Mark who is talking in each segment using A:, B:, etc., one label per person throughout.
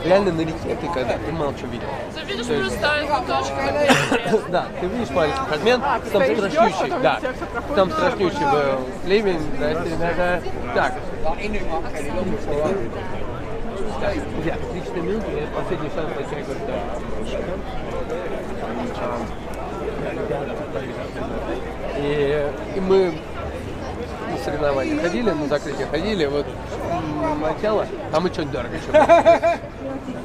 A: реально на реке ты когда ты мало что видел.
B: Ты видишь просто точку.
A: Да, ты видишь маленький фрагмент, там страшнющий, да, там страшнющий был ливень, да, так. Да, 3-4 минуты, последний шанс на человека. И мы на соревнования ходили, на закрытие ходили, вот начало, а мы что-нибудь дорого еще были.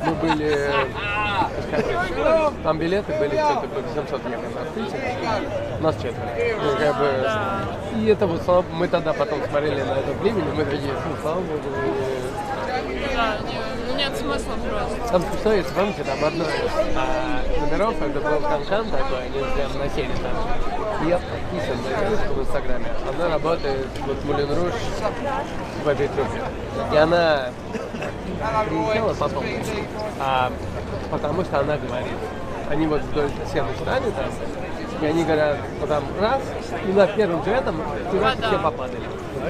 A: Мы были, там билеты были что-то по 700 евро на открытие, нас 4. Ну, как бы, и это вот, мы тогда потом смотрели на этот ливень, и мы такие, слава богу.
B: Да, нет смысла просто.
A: Там смешно, если помните, там одно из номеров, это был канкан такой, они прям насели там. Я подписан на девушку в Инстаграме. Она работает вот в Мулен Руж в этой трупе. И она прилетела потом, потому что она говорит, они вот вдоль стены встали там, и они говорят, вот там раз, и на первом же этом все попадали.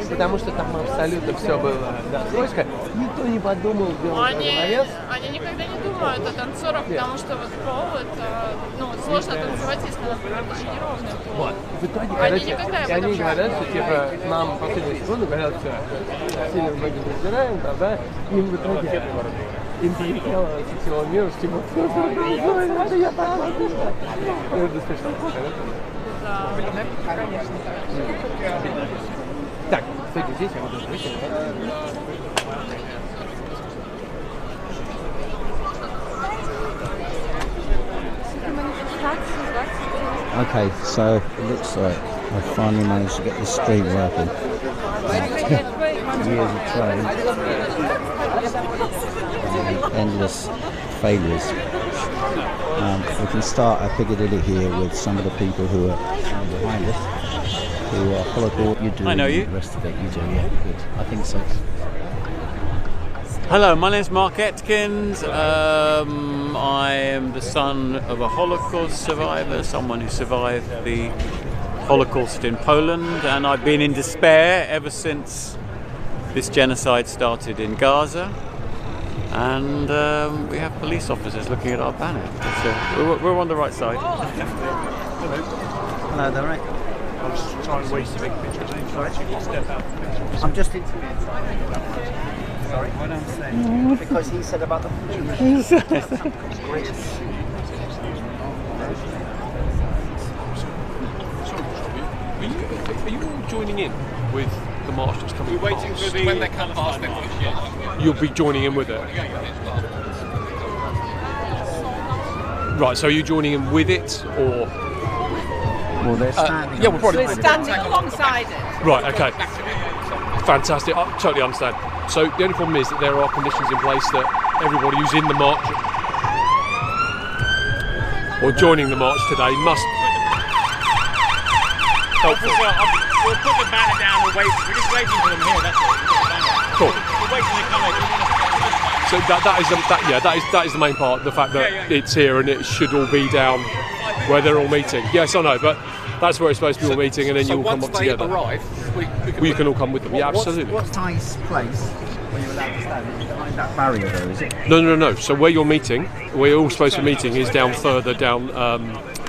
A: Потому что там абсолютно все было строчка. Никто не подумал делать навес.
B: Они никогда не думают о танцорах, потому что вот пол это, сложно танцевать, если, например, даже неровный пол.
A: Вот. В итоге, короче, они говорят, что типа нам последнюю секунду говорят, все, сильно многие разбираем, да, им в итоге им прилетело со всего мира, что типа, это я так могу. Это смешно.
B: Да.
C: Конечно.
A: Так, стойте здесь, я буду выкинуть.
D: Okay, so it looks like I finally managed to get this stream working. Years of trying, endless failures. We can start our Piccadilly here with some of the people who are behind us, who are Holocaust. You do.
E: I know you.
D: The rest of it, you do. Yeah, good. I think so.
E: Hello, my name's Mark Atkins. I am the son of a Holocaust survivor, someone who survived the Holocaust in Poland, and I've been in despair ever since this genocide started in Gaza. And we have police officers looking at our banner. So we're on the right side.
D: Hello, there, right?
F: I was trying to wait to make pictures. Step out.
D: I'm just interviewing. Sorry, I don't understand. Because he said about the greatest.
F: Are you all joining in with the march that's coming? We're waiting for the when they come past. You'll be joining in with it. Right. So are you joining in with it, or?
D: Well, they're standing.
F: Yeah, we're probably
C: standing alongside it.
F: Right. Okay. Fantastic. I totally understand. So the only problem is that there are conditions in place that everybody who's in the march or joining the march today must. Helpful.
G: We'll put the banner down. We're just waiting for them here. That's it.
F: Cool.
G: We're waiting to come in.
F: So that is the main part. The fact that it's here and it should all be down where they're all meeting. Yes, I know, but that's where it's supposed to be all meeting, and then you all come up together. You can all come with them. Yeah, absolutely.
D: What's nice place when you're allowed to stand? Is behind that barrier there, is it?
F: No. So where you're meeting, where you're all supposed to be meeting, is down further down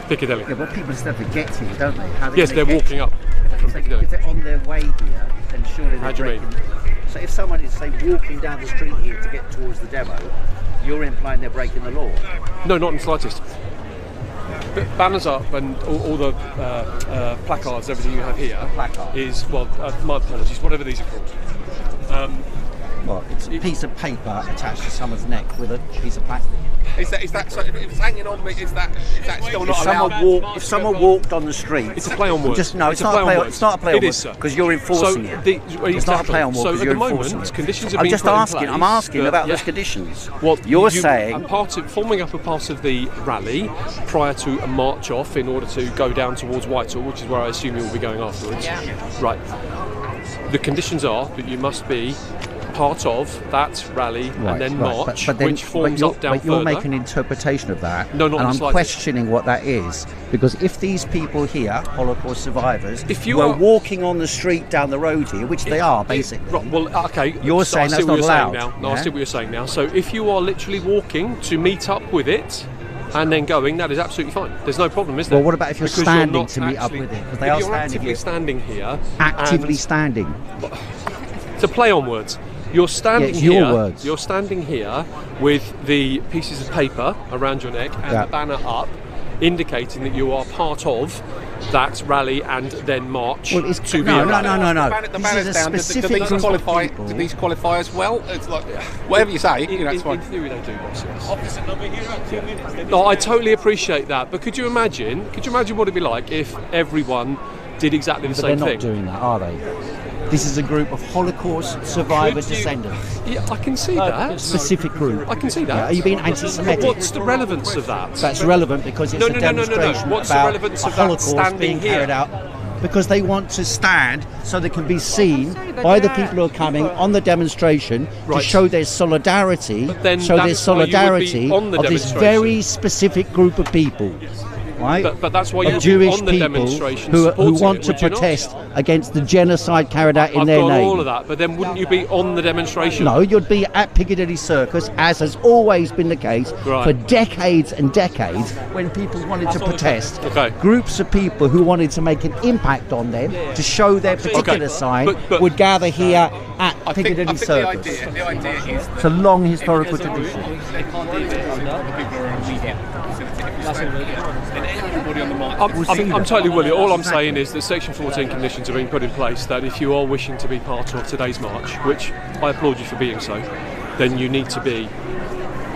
F: Piccadilly.
D: Yeah, but people still have to get here, don't they? How
F: Yes, they're walking up from Piccadilly.
D: If they're on their way here, then surely they're
F: How do you mean?
D: So if someone is, say, walking down the street here to get towards the demo, you're implying they're breaking the law?
F: No, not in the slightest. Banners up and all the placards, everything you have here is, well, my apologies, whatever these are called.
D: Well, it's a piece of paper attached to someone's neck with a piece of plastic.
H: Is that so if it's hanging on me? Is that still not allowed?
D: If someone walked on the street,
F: it's a play on words.
D: It's not a play on words because you're enforcing it. It's not a play on words because you're enforcing it.
F: Conditions have been put in place.
D: I'm asking about those conditions.
F: Well,
D: you're saying
F: forming up a part of the rally prior to a march off in order to go down towards Whitehall, which is where I assume you will be going afterwards.
C: Yeah.
F: Right. The conditions are that you must be part of that rally and then march,
D: but then,
F: which forms up down
D: But you're
F: further.
D: making an interpretation of that,
F: No, not
D: and
F: the
D: I'm
F: slightest.
D: questioning what that is. Because if these people here, Holocaust survivors,
F: If you
D: were
F: are-
D: walking on the street down the road here, which they are basically,
F: Right, well, okay.
D: You're
F: so
D: saying
F: I see
D: that's
F: what
D: not
F: you're saying
D: allowed,
F: now. No, I
D: yeah?
F: see what you're saying now. So if you are literally walking to meet up with it and then going, that is absolutely fine. There's no problem, is there?
D: well, what about if you're
F: Because
D: standing
F: not
D: to meet up
F: actually-
D: with it? Because they
F: if
D: are
F: you're
D: standing
F: actively
D: here.
F: standing here.
D: Actively
F: and-
D: standing.
F: to play on words. You're standing
D: it's
F: here.
D: your words.
F: You're standing here with the pieces of paper around your neck and
D: Yeah.
F: the banner up, indicating that you are part of that rally and then march
D: Well, it's
F: to
D: no,
F: be
D: no,
F: a rally.
D: no.
H: The
D: This
H: banner's
D: is a
H: down.
D: specific
H: Do these
D: group of
H: qualify?
D: people.
H: Do these qualify as well? It's like whatever you say. You know, it's
F: In
H: fine.
F: theory, they do. Yes. No, I totally appreciate that. But could you imagine? Could you imagine what it'd be like if everyone did exactly the
D: But
F: same
D: they're
F: thing?
D: not doing that, are they? This is a group of Holocaust survivor
F: Could you-
D: descendants.
F: Yeah, I can see that.
D: Specific group.
F: I can see that.
D: Yeah, are you being anti-Semitic?
F: What's the relevance of that?
D: That's relevant because it's
F: No,
D: a
F: no, no, no, no, no.
D: demonstration
F: What's the
D: about
F: relevance
D: a
F: of that
D: Holocaust
F: standing
D: being
F: here?
D: carried out. Because they want to stand so they can be seen by the people who are coming on the demonstration to
F: Right.
D: show their solidarity,
F: then
D: show their
F: that's why you would be
D: solidarity
F: on the
D: of this
F: demonstration.
D: very specific group of people. Right?
F: But that's why you
D: of
F: would be
D: Jewish
F: on the
D: people
F: demonstration
D: who
F: supporting
D: want
F: it,
D: to
F: would you not?
D: protest against the genocide carried out in
F: I've
D: their
F: got
D: name.
F: all of that, but then wouldn't you be on the demonstration?
D: No, you'd be at Piccadilly Circus, as has always been the case
F: Right.
D: for decades and decades, when people wanted to protest.
F: Okay.
D: Groups of people who wanted to make an impact on them to show their particular
F: Okay.
D: side
F: But-
D: would gather here at
H: I think
D: Piccadilly
H: the
D: Circus.
H: idea is
D: It's a long historical tradition.
F: I'm totally with you. All I'm saying is that Section 14 conditions are being put in place that if you are wishing to be part of today's march, which I applaud you for being so, then you need to be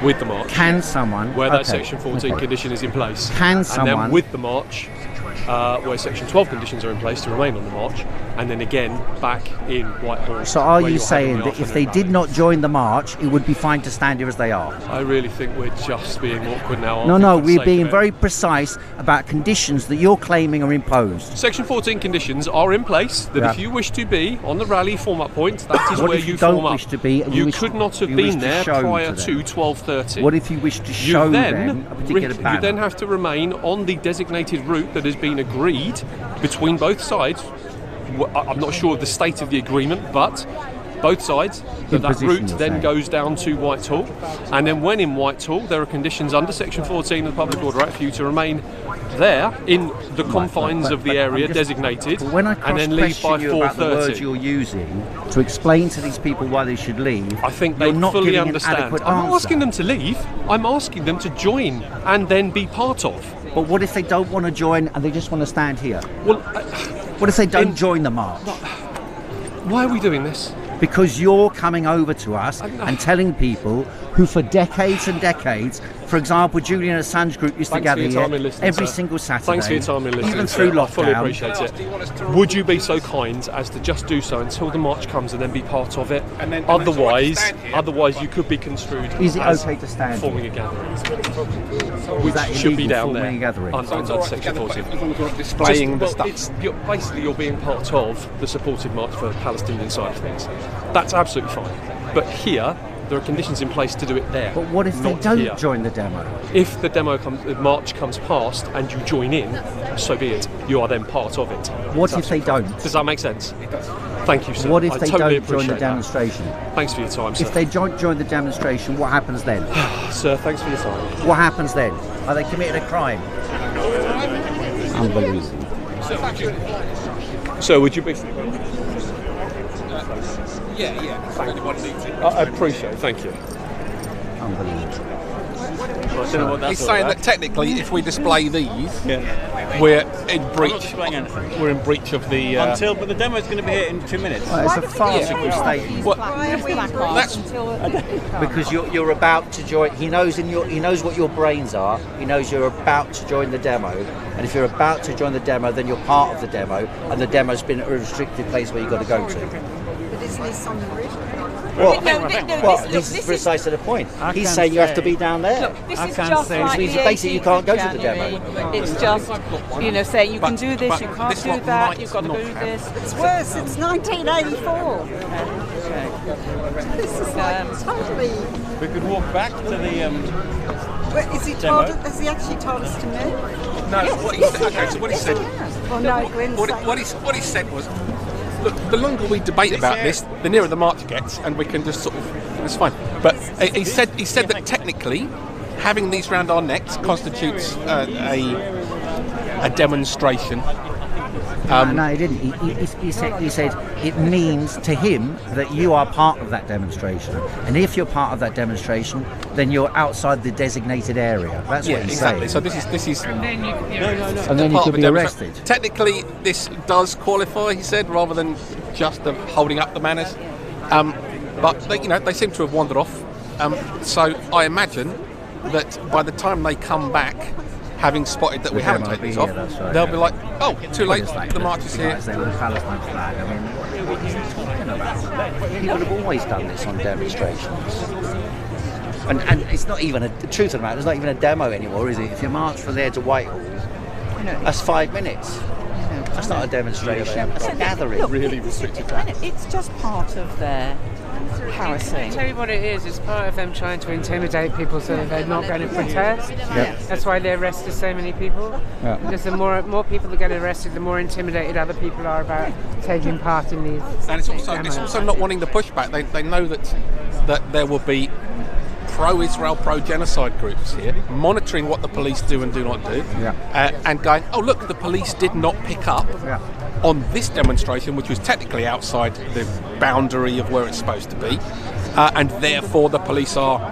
F: with the march.
D: Can someone...
F: Where that
D: okay,
F: Section 14
D: okay.
F: condition is in place.
D: Can
F: And
D: someone-
F: then with the march, where Section 12 conditions are in place to remain on the march, and then again back in Whitehall.
D: So are
F: where
D: you
F: you're having
D: saying
F: the
D: that if
F: afternoon
D: they
F: rally.
D: did not join the march, it would be fine to stand here as they are?
F: I really think we're just being awkward now. aren't
D: No,
F: we,
D: no,
F: for the
D: we're
F: sake
D: being
F: of it?
D: very precise about conditions that you're claiming are imposed.
F: Section 14 conditions are in place that
D: Yeah.
F: if you wish to be on the rally form-up point, that is
D: What
F: where
D: if
F: you
D: you don't
F: form up.
D: wish to be and
F: you
D: you wish
F: could
D: to-
F: not have
D: you wish
F: been
D: to
F: there
D: show
F: prior
D: to
F: to
D: them?
F: 12:30.
D: What if you wish to
F: You
D: show
F: then,
D: them a particular banner?
F: you then have to remain on the designated route that has been agreed between both sides. I'm not sure of the state of the agreement, but both sides, that
D: Imposition,
F: route
D: you're
F: then
D: saying.
F: goes down to Whitehall, and then when in Whitehall, there are conditions under Section 14 of the Public Order Act for you to remain there in the confines of the
D: But
F: area
D: I'm just-
F: designated,
D: But when I
F: and then leave by
D: cross-question you about the words
F: 4:30.
D: you're using to explain to these people why they should leave,
F: I think
D: you're
F: they
D: not
F: fully
D: giving an
F: understand.
D: adequate
F: I'm not
D: answer.
F: asking them to leave. I'm asking them to join and then be part of.
D: But what if they don't want to join and they just want to stand here?
F: Well,
D: What if they don't join the march?
F: why are we doing this?
D: Because you're coming over to us and telling people who for decades and decades, for example, Julian Assange Group used to
F: Thanks
D: gather
F: for your
D: here
F: time in listening,
D: every
F: sir.
D: single Saturday.
F: Thanks for your time in listening.
D: Even
F: sir.
D: through
F: I fully
D: lockdown.
F: appreciate it. Would you be so kind as to just do so until the march comes and then be part of it?
H: And then- and that's all right to
F: Otherwise,
H: stand here.
F: otherwise you could be construed
D: Is it
F: as
D: okay to stand
F: forming
D: here?
F: a gathering,
D: Is
F: which
D: that
F: should be
D: illegal,
F: down
D: forming
F: there
D: a gathering?
F: under Section 14.
H: As long as you're not displaying the
F: Well,
H: stuff.
F: basically you're being part of the supported march for the Palestinian side of things. That's absolutely fine. But here, there are conditions in place to do it there.
D: But what if they
F: not
D: don't
F: here.
D: join the demo?
F: If the march comes past and you join in, so be it. You are then part of it.
D: What
F: That's
D: if they
F: absolutely fine.
D: don't?
F: Does that make sense? It does. Thank you, sir.
D: What if
F: I
D: they
F: totally
D: don't join
F: appreciate
D: the
F: that.
D: demonstration?
F: Thanks for your time, sir.
D: If they don't join the demonstration, what happens then?
F: Sir, thanks for your time.
D: What happens then? Are they committed a crime? Unbelievable.
F: So, would you be?
H: Yeah.
F: I appreciate it. Thank you.
D: Unbelievable.
E: I don't know what that's
H: He's
E: all
H: saying
E: about.
H: that technically, if we display these, we're in breach.
E: displaying anything.
H: We're in breach of the.
E: But the demo's going to be here in 2 minutes.
D: Well, it's a farcical statement.
H: That's
D: Because you're about to join. He knows what your brains are. He knows you're about to join the demo, and if you're about to join the demo, then you're part of the demo, and the demo's been a restricted place where you've got to go to.
I: But isn't this on the roof?
D: Well,
I: this
D: this is
I: is-
D: precisely the point. He's
C: can
D: saying you have to
C: say-
D: be down there.
C: This
E: I
C: is
E: can't
C: just
E: say-
C: like
D: Which means
C: the
D: basically you
C: 18th
D: can't go
C: of
D: to the demo.
C: January. It's just, saying you can do this, you can't
H: this
C: do
H: lot
C: that,
H: might
C: you've got to
H: not
C: do
H: happen.
C: this.
I: It's worse, it's 1984. Totally.
E: We could walk back to the.
I: Well, is he
E: demo.
I: told? Has he actually told us to move?
H: No, what he said. Okay, so what he said.
I: Oh no, Gwen's saying.
H: What he said was, look, the longer we debate about this, the nearer the march gets, and we can just sort of, it's fine. But he said that technically, having these round our necks constitutes a demonstration.
D: No, he didn't. He said it means to him that you are part of that demonstration, and if you're part of that demonstration, then you're outside the designated area. That's what he's
H: exactly.
D: saying.
H: So this is.
C: And then you could be arrested.
D: And then you could be arrested.
H: Technically, this does qualify, he said, rather than just the holding up the manners. But they seem to have wandered off. So I imagine that by the time they come back, having spotted that we haven't taken this off, they'll be like, "Oh, too late. The march is here."
D: They with a Palestine flag. I mean, what are you talking about? People have always done this on demonstrations. And it's not even the truth of the matter. It's not even a demo anymore, is it? If you march from there to Whitehall, that's 5 minutes. That's not a demonstration. That's a gathering.
C: Look,
H: really restricted.
C: It's just part of their harassing.
J: I'll tell you what it is. It's part of them trying to intimidate people so that they're not going to protest.
D: Yeah.
J: That's why they arrested so many people.
D: Yeah.
J: Because the more people that get arrested, the more intimidated other people are about taking part in these.
H: And it's also not wanting the pushback. They know that there will be pro-Israel, pro-genocide groups here, monitoring what the police do and do not do, and going, oh look, the police did not pick up on this demonstration, which was technically outside the boundary of where it's supposed to be, and therefore the police are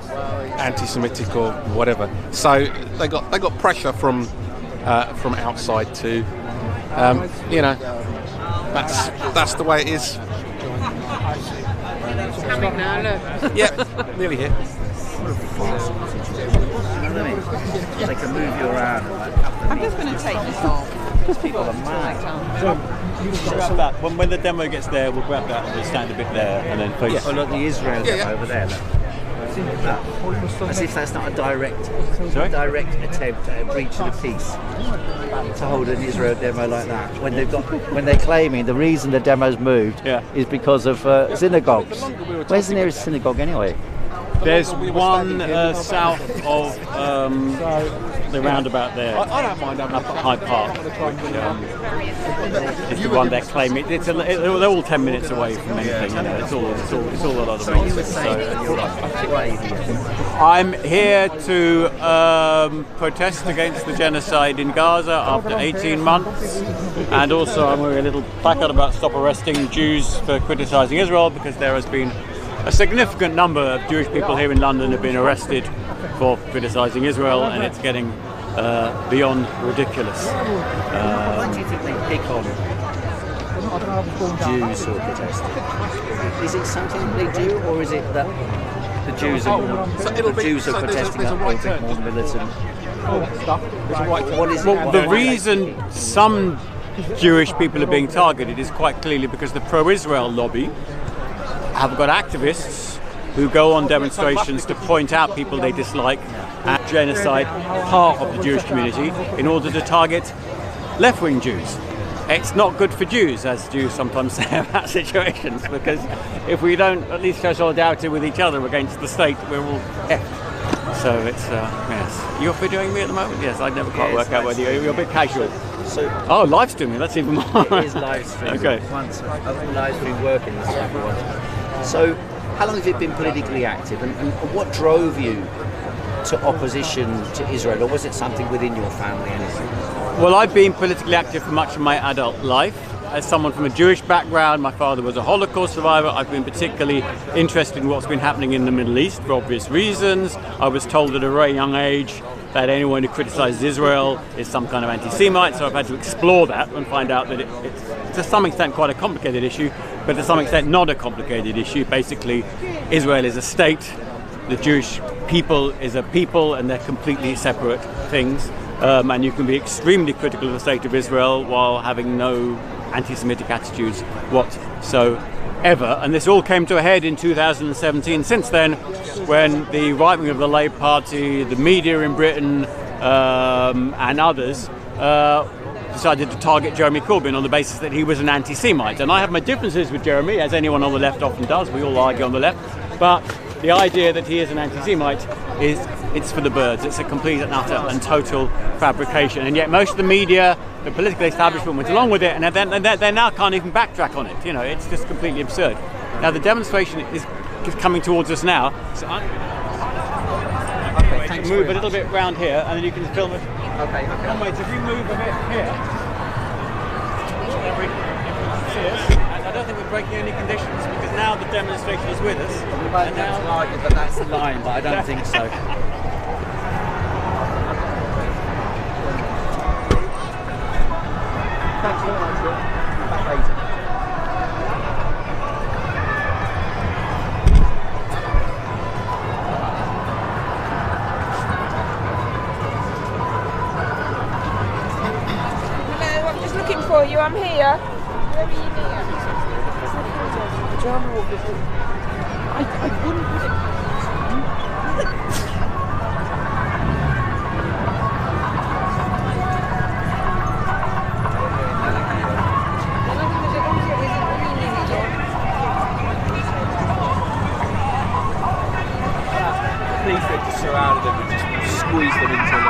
H: anti-Semitic or whatever. So they got pressure from outside too. That's the way it is.
J: It's coming now, look.
H: Yeah, nearly here.
D: They can move you around.
C: I'm just going to take this off because people are mad.
E: Grab that. When the demo gets there, we'll grab that and we'll stand a bit there and then face.
D: Oh, look, the Israel demo over there. Look. As if that's not a direct attempt at a breach of the peace to hold an Israel demo like that. When they're claiming the reason the demo's moved is because of synagogues. Where's the nearest synagogue anyway?
E: There's one south of the roundabout there.
H: I don't mind having
E: up at Hyde Park. It's the one they're claiming. They're all 10 minutes away from anything. It's all a lot of nonsense. I'm here to protest against the genocide in Gaza after 18 months, and also I'm wearing a little placard about stop arresting Jews for criticising Israel, because there has been a significant number of Jewish people here in London have been arrested for criticising Israel, and it's getting beyond ridiculous.
D: Why do you think they pick on Jews who are protesting? Is it something they do, or is it that the Jews are protesting are a bit more militant? What is
E: Well, the reason some Jewish people are being targeted is quite clearly because the pro-Israel lobby have got activists who go on demonstrations to point out people they dislike and genocide part of the Jewish community in order to target left-wing Jews. It's not good for Jews, as Jews sometimes say about situations, because if we don't at least show solidarity with each other against the state, we're all effed. So it's, yes. You're videoing me at the moment? Yes, I never quite work out whether you're a bit casual. So, live streaming, that's even more.
D: It is live streaming.
E: Okay.
D: Once I've live stream working this everyone. So, how long have you been politically active, and what drove you to opposition to Israel, or was it something within your family?
E: Well, I've been politically active for much of my adult life. As someone from a Jewish background, my father was a Holocaust survivor. I've been particularly interested in what's been happening in the Middle East for obvious reasons. I was told at a very young age that anyone who criticises Israel is some kind of anti-Semite, so I've had to explore that and find out that it's to some extent quite a complicated issue, but to some extent not a complicated issue. Basically, Israel is a state, the Jewish people is a people, and they're completely separate things. And you can be extremely critical of the state of Israel while having no anti-Semitic attitudes whatsoever. And this all came to a head in 2017. Since then, when the right wing of the Labour Party, the media in Britain, and others decided to target Jeremy Corbyn on the basis that he was an anti-Semite. And I have my differences with Jeremy, as anyone on the left often does. We all argue on the left. But the idea that he is an anti-Semite it's for the birds. It's a complete and utter and total fabrication. And yet most of the media, the political establishment went along with it, and they now can't even backtrack on it. You know, it's just completely absurd. Now the demonstration is coming towards us now. So
D: Okay, thanks.
E: move a little bit round here, and then you can film it.
D: Okay.
E: Comrades, if we move a bit here, see us. And I don't think we're breaking any conditions because now the demonstration is with us.
D: We might have to argue that that's the line, but I don't think so. Thanks very much. Back later.
K: Hello, I'm just looking for you. I'm here. Where are you near? I wouldn't put it.
A: Please they just surrounded them and just squeeze them into it.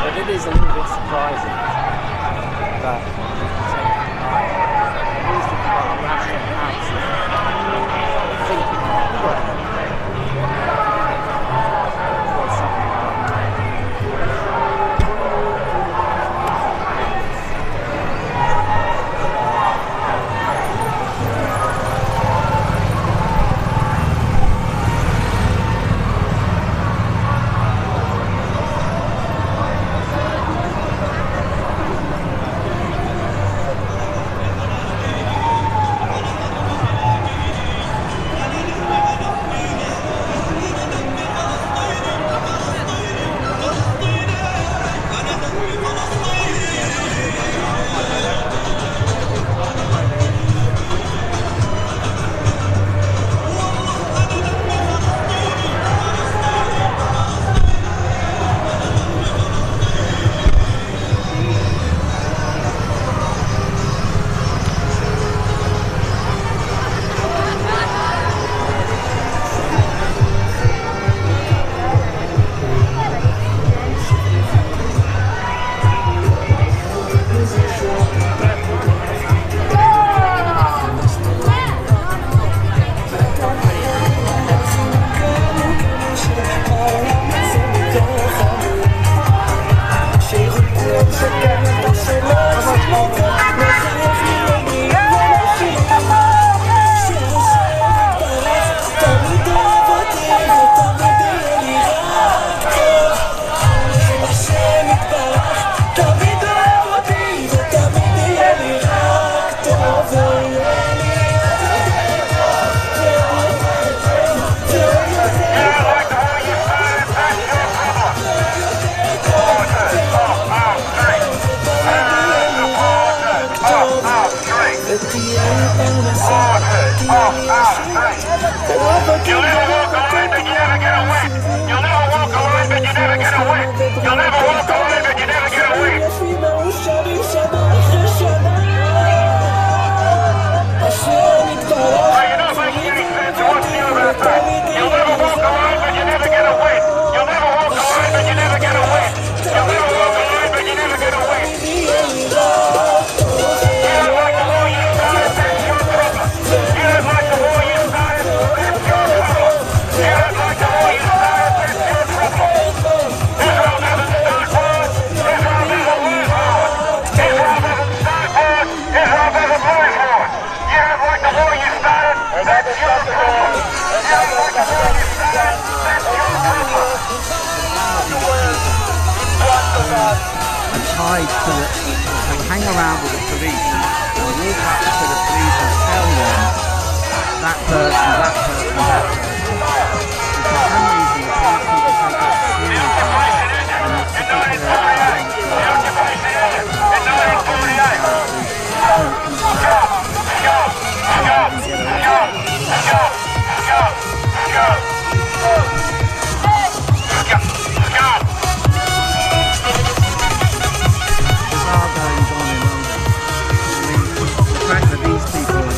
D: But it is a little bit surprising that at least it's got a rational answer. tied to they hang around with the police and walk up to the police and tell them that person, that person, that person. And for some reason the police seem to take that seriously. And this particular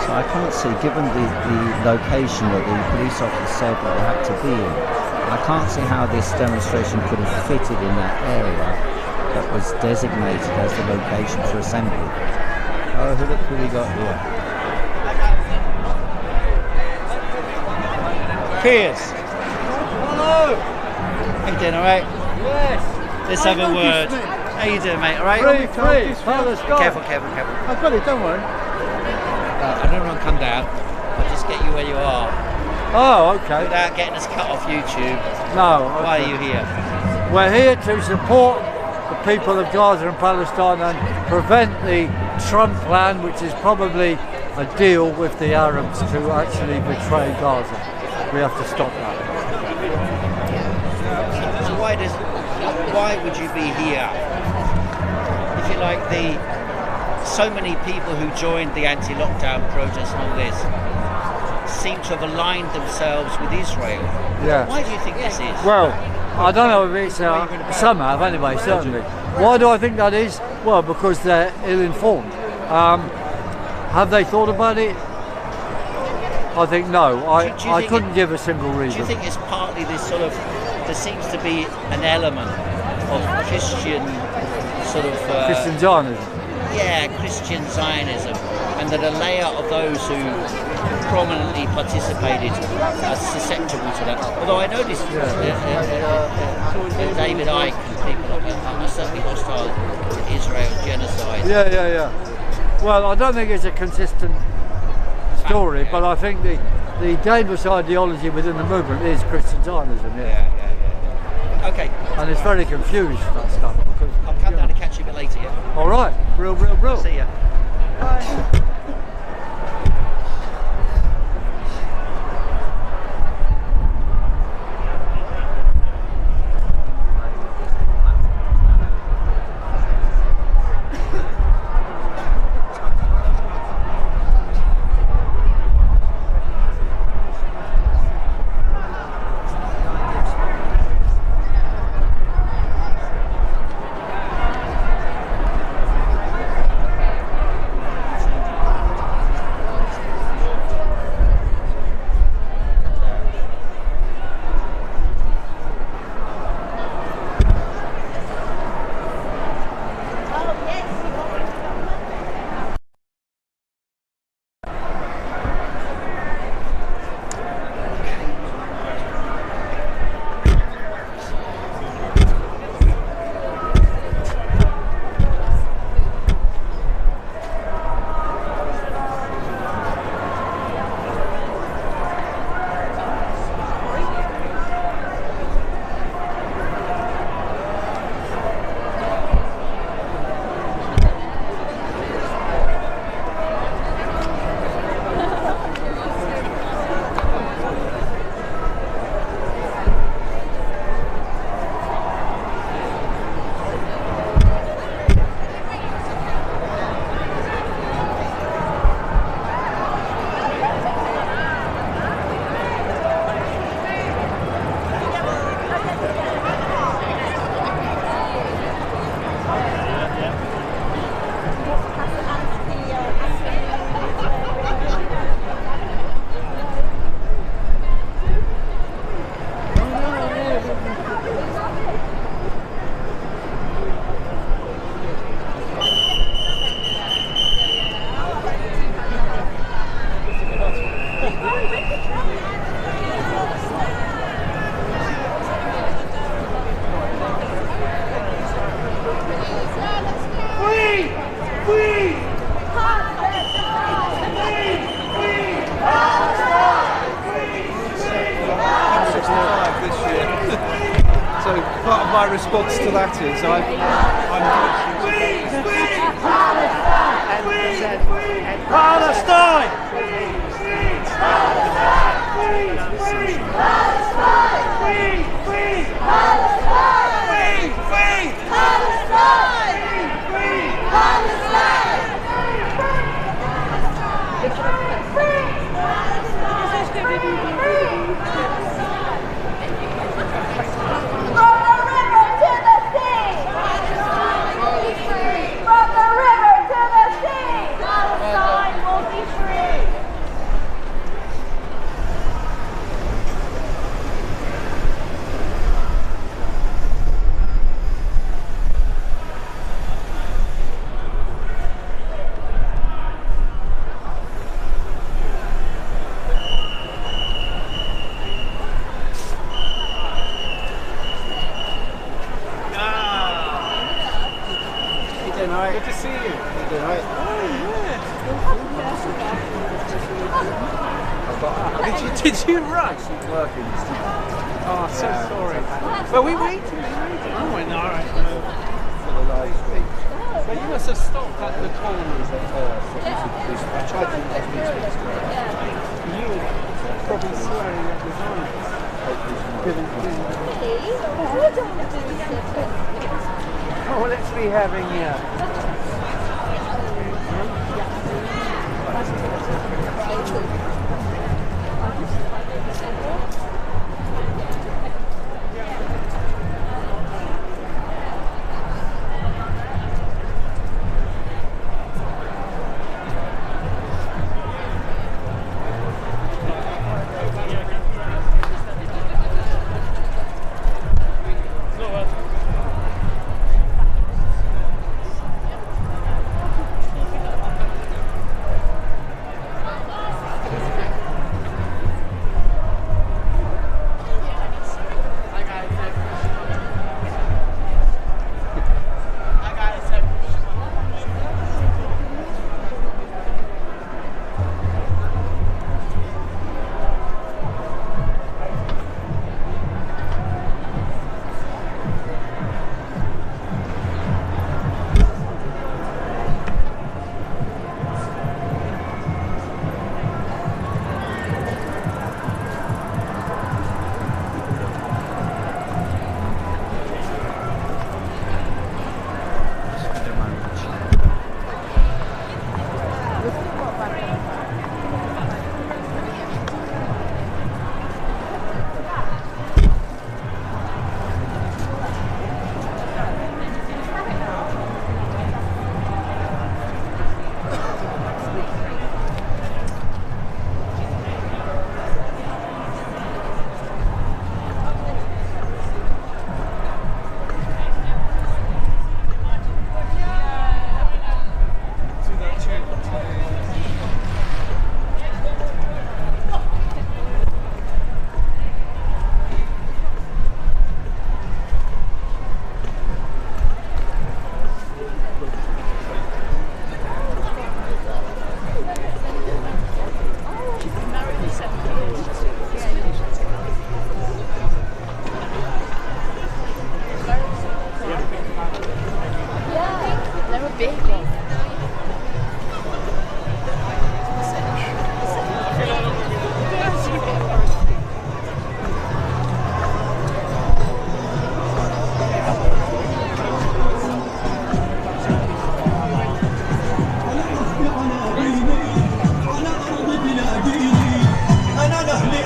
D: So I can't see, given the location that the police officer said that they had to be in, I can't see how this demonstration could have fitted in that area that was designated as the location for assembly. Oh, look who we got here. Piers! Hello! How you doing, alright?
L: Yes!
D: Let's have a word. How you doing, mate? Alright?
L: Free,
D: Careful.
L: I've got it, don't worry.
D: I don't want to come down. I'll just get you where you are.
L: Oh, okay.
D: Without getting us cut off YouTube.
L: No. Okay.
D: Why are you here?
L: We're here to support the people of Gaza and Palestine and prevent the Trump plan, which is probably a deal with the Arabs to actually betray Gaza. We have to stop that.
D: So why would you be here? If you like, so many people who joined the anti-lockdown protests and all this seem to have aligned themselves with Israel.
L: Yeah.
D: Why do you think this is?
L: Well, I don't know if it's some have anyway, certainly. Why do I think that is? Well, because they're ill-informed. Have they thought about it? I think no. I couldn't give a single reason.
D: Do you think it's partly this sort of, there seems to be an element of Christian sort of...
L: Christian Zionism.
D: Yeah, Christian Zionism, and that a layer of those who prominently participated are susceptible to that. Although I noticed David Icke and people like that are certainly hostile to Israel genocide.
L: Yeah. Well, I don't think it's a consistent story, but I think the dangerous ideology within the movement is Christian Zionism.
D: Yeah. Okay.
L: And it's very confused, that stuff. Because,
D: I'll come down and catch you a bit later, yeah?
L: All right. Real.
D: See ya.
L: Bye.
M: Part of my response to that is I'm Palestine!
K: Palestine will be free!
M: Did you run?
D: Working.
M: Oh, so sorry. Well, we waited. Oh, no, all right. But you must have stopped at the corners at first. I tried to let me speak. You were probably swearing at the time.
J: Oh, let's be having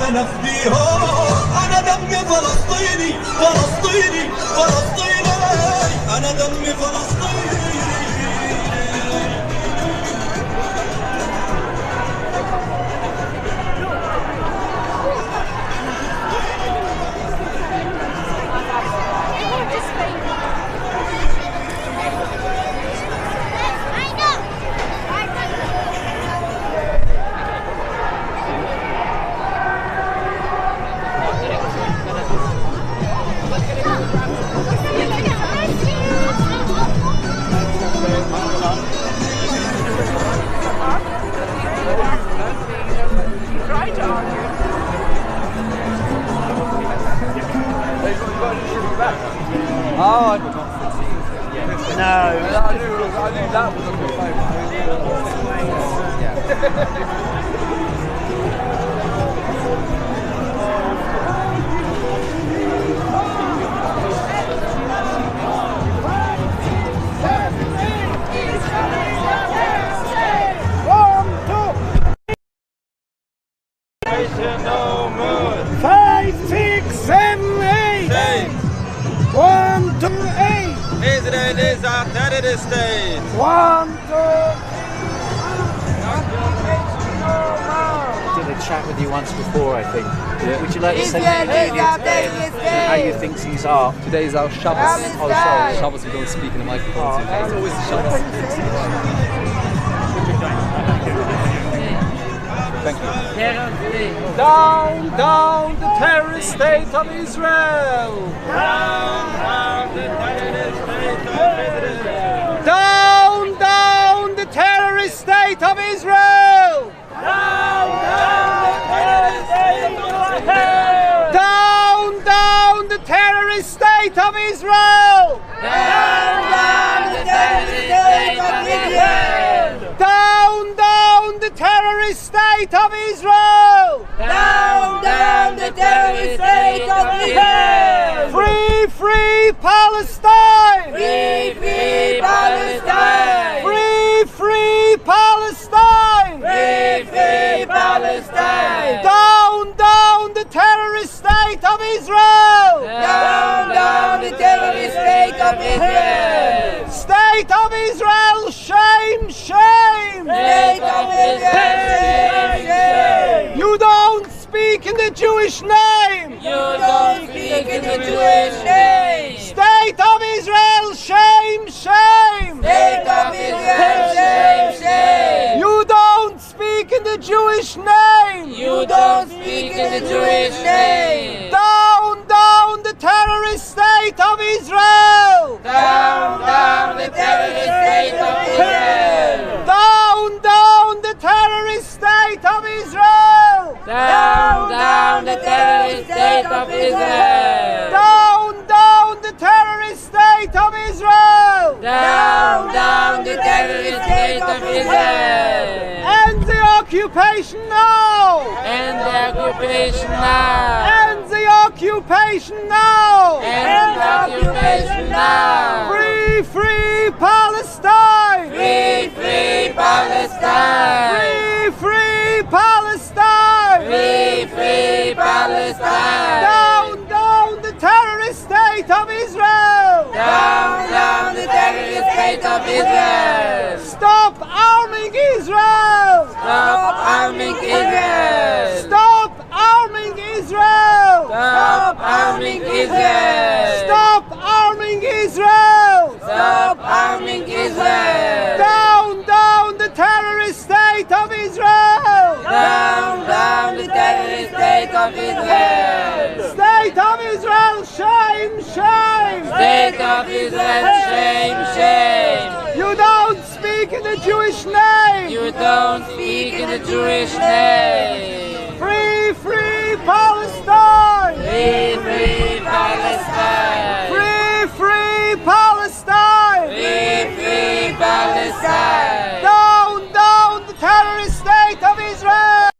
N: أنا فديهم أنا دمي فلسطيني فلسطيني فلسطيني أنا دمي فلسطيني
M: Oh, I
D: No.
M: I knew that was on the
N: No more.
O: 5, 6, 7, 8. 1, 2, 8.
N: Israel is a terrorist state.
O: 1, 2.
D: Did a chat with you once before, I think.
M: Yeah.
D: Would you like to say how you think these are?
M: Today is our Shabbos. Oh, sorry, Shabbos. We don't speak in the microphone. It's always the Shabbos. Thank you. Down, down the terrorist state of Israel.
N: Down the terrorist state of Israel.
O: Down, down the terrorist state of Israel.
N: Down the terrorist state
O: state of Israel!
N: Down, down the terrorist state of Israel!
O: Down, down the terrorist state of Israel!
N: Down, down the terrorist state of Israel!
O: Free, free Palestine!
N: Free, free Palestine!
O: Free, free Palestine!
N: Free, free Palestine!
O: Down, down the terrorist state of Israel!
N: Down, down the terrorist state of Israel!
O: State of Israel, shame, shame!
N: State of Israel, shame, shame!
O: You don't speak in the Jewish name!
N: You don't speak in the Jewish name!
O: State of Israel, shame, shame!
N: State of Israel, shame, shame!
O: You don't speak in the Jewish name!
N: You don't speak in the Jewish name!
O: Down, down the terrorist state of Israel!
N: Down, down the terrorist state of Israel!
O: Down, down the terrorist state of Israel!
N: Down, down the terrorist state of Israel!
O: Down, down the terrorist state of Israel!
N: Down, down the terrorist state of Israel!
O: End the occupation now!
N: End the occupation now!
O: End the occupation now!
N: End the occupation now!
O: Free, free Palestine!
N: Free, free Palestine!
O: Free, free Palestine!
N: Free, free Palestine!
O: Down, down the terrorist state of Israel!
N: Down, down the terrorist state of Israel!
O: Stop arming Israel!
N: Stop arming Israel!
O: Stop arming Israel!
N: Stop arming Israel!
O: Stop arming Israel!
N: Stop arming Israel!
O: Down, down the terrorist state of Israel!
N: Down, down the terrorist state of Israel!
O: State of Israel, shame, shame!
N: State of Israel, shame, shame!
O: You don't speak in the Jewish name!
N: You don't speak in the Jewish name!
O: Free, free Palestine!
N: Free, free Palestine!
O: Free, free Palestine!
N: Free, free Palestine!
O: Down, down the terrorist state of Israel!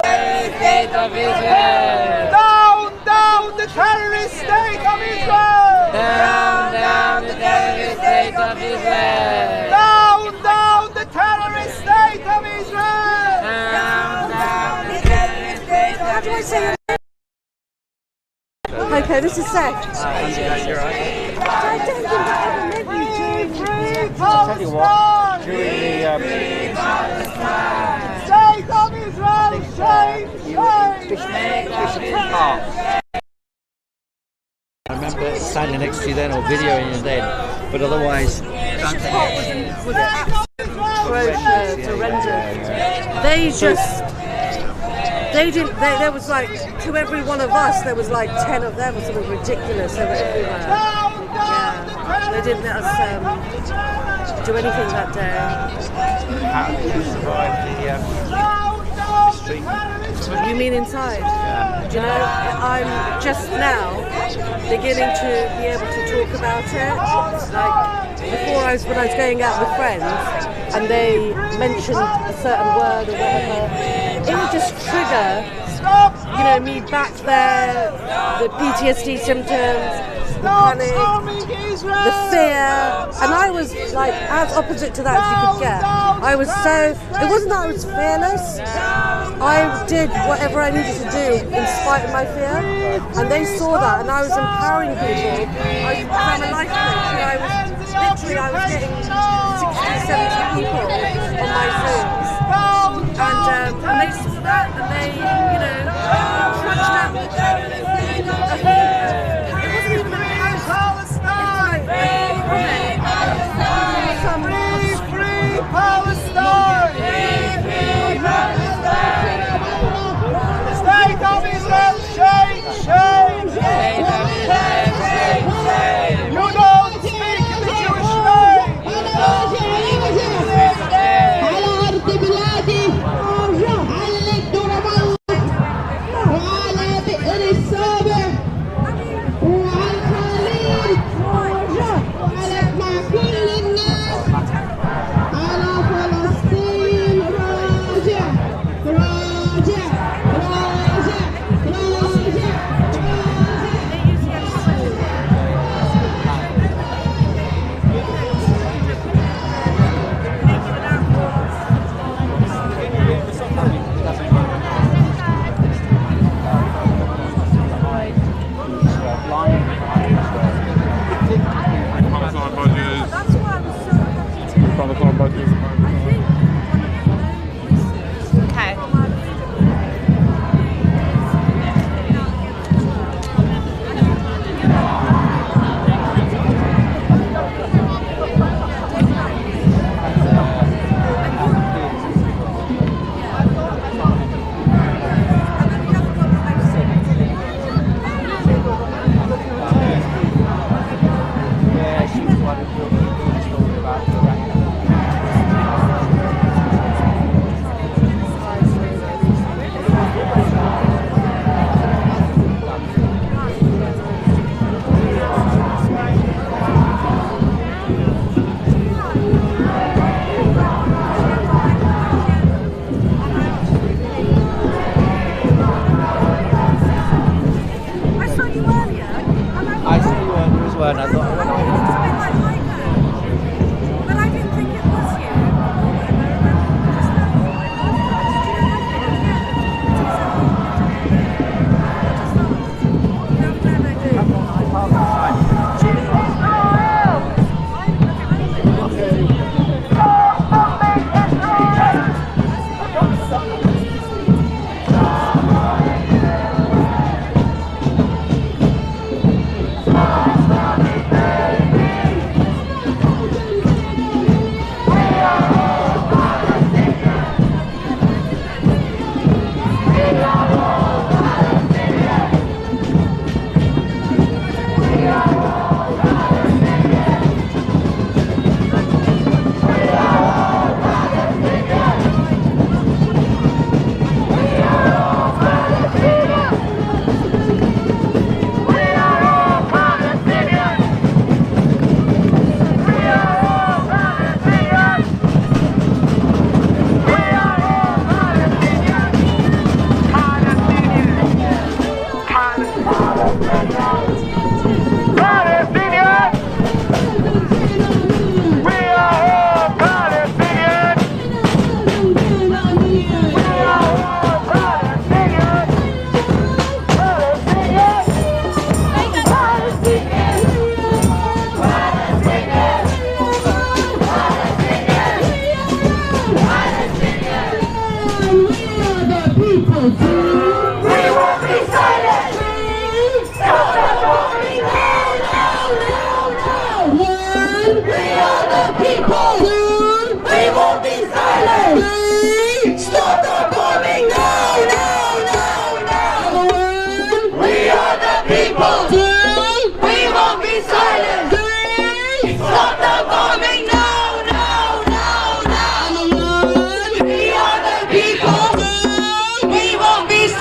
N: Terrorist state of Israel!
O: Down, down the terrorist state of Israel!
N: Down, down the terrorist state of Israel!
O: Down, down the terrorist state of Israel!
N: Down, down the terrorist state of Israel!
I: Okay, this is Seth.
L: You're right.
I: I don't think I ever met you, Jim.
L: I'll tell you what, during
O: State of Israel, shame,
L: Bishop Park. I remember standing next to you then or videoing you then, but otherwise...
I: Was atrocious, horrendous. They just... They didn't. There was like, to every one of us, there was like 10 of them or something ridiculous. They were everywhere. Yeah. They didn't let us do anything that day.
D: How did you survive the street?
I: You mean inside? Yeah. Do you know, I'm just now beginning to be able to talk about it. Like before, when I was going out with friends and they mentioned a certain word or whatever, it would just trigger, you know, me back there, the PTSD symptoms, the panic, the fear, and I was like as opposite to that as you could get. I was so, it wasn't that I was fearless, I did whatever I needed to do in spite of my fear, and they saw that, and I was empowering people. I'm a life coach, and I was getting 60, 70 people on my Zooms. And they saw that, and they, you know, trudged out with them. It wasn't even a house. It's like a comment. Free Palestine! Free Palestine! State of Israel, shame, shame!
N: State of Israel, shame, shame!
O: You don't speak in the Jewish name!
N: You don't speak in the Jewish name!
B: Okay.
D: I saw you earlier as well, and I thought,
N: We won't be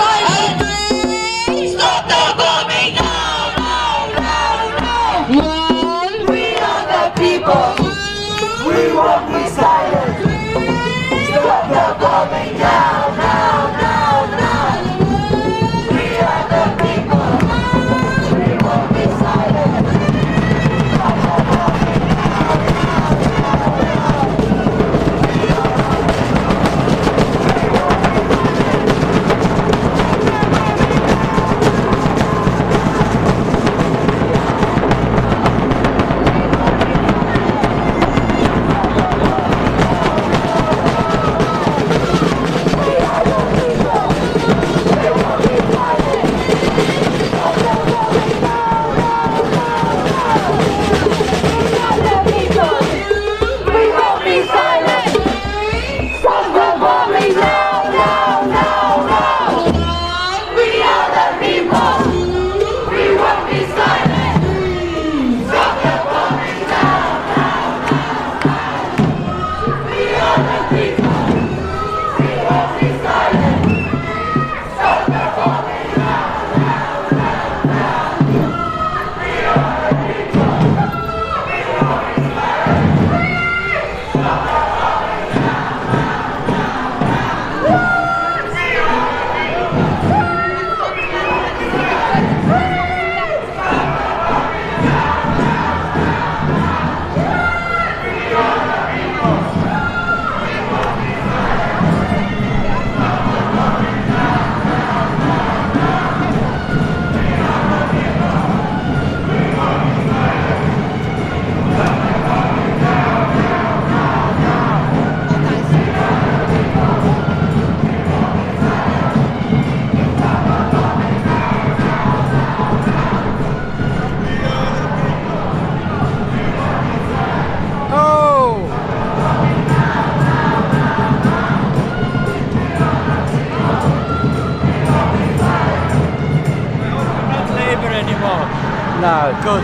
D: No.
L: Good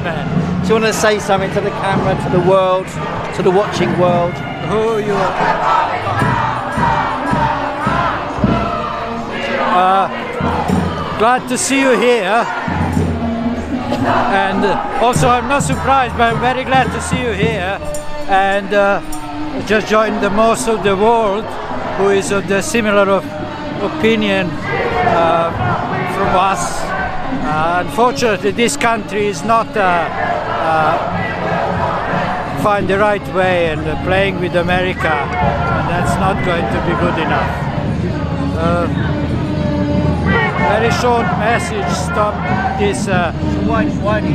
L: man.
D: Do you want to say something to the camera, to the world, to the watching world?
L: Who you are? Glad to see you here. And also, I'm not surprised, but I'm very glad to see you here. And just joined the most of the world who is of the similar opinion from us. Unfortunately, this country is not find the right way and playing with America, and that's not going to be good enough. Very short message. Stop this.
D: Why do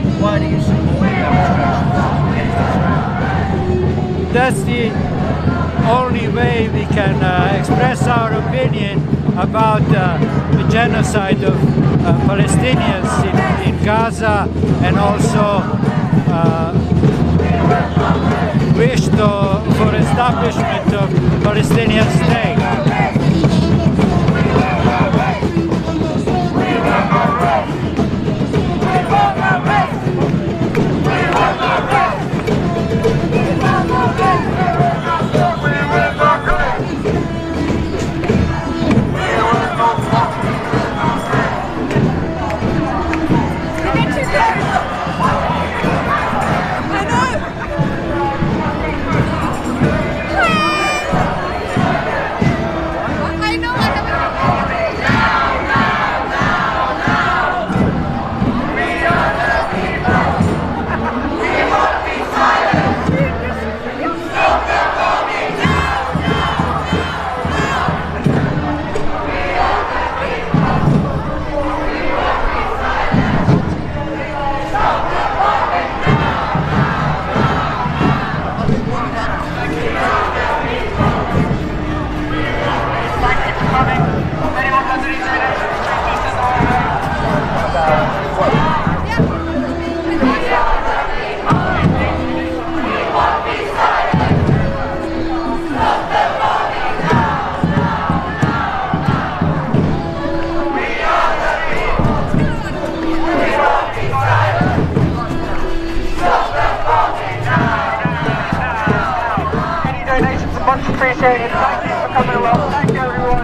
D: you support demonstrations?
L: That's the only way we can express our opinion about the genocide of Palestinians in Gaza, and also wish for establishment of Palestinian state.
O: Much appreciated. Thank you for coming along. Thank you, everyone.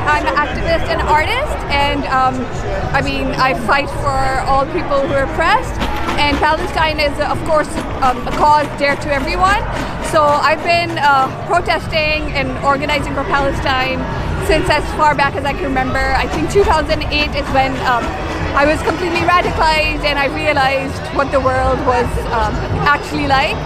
P: I'm an activist and artist, and I mean, I fight for all people who are oppressed. And Palestine is, of course, a cause dear to everyone. So I've been protesting and organizing for Palestine since as far back as I can remember. I think 2008 is when I was completely radicalized and I realized what the world was actually like.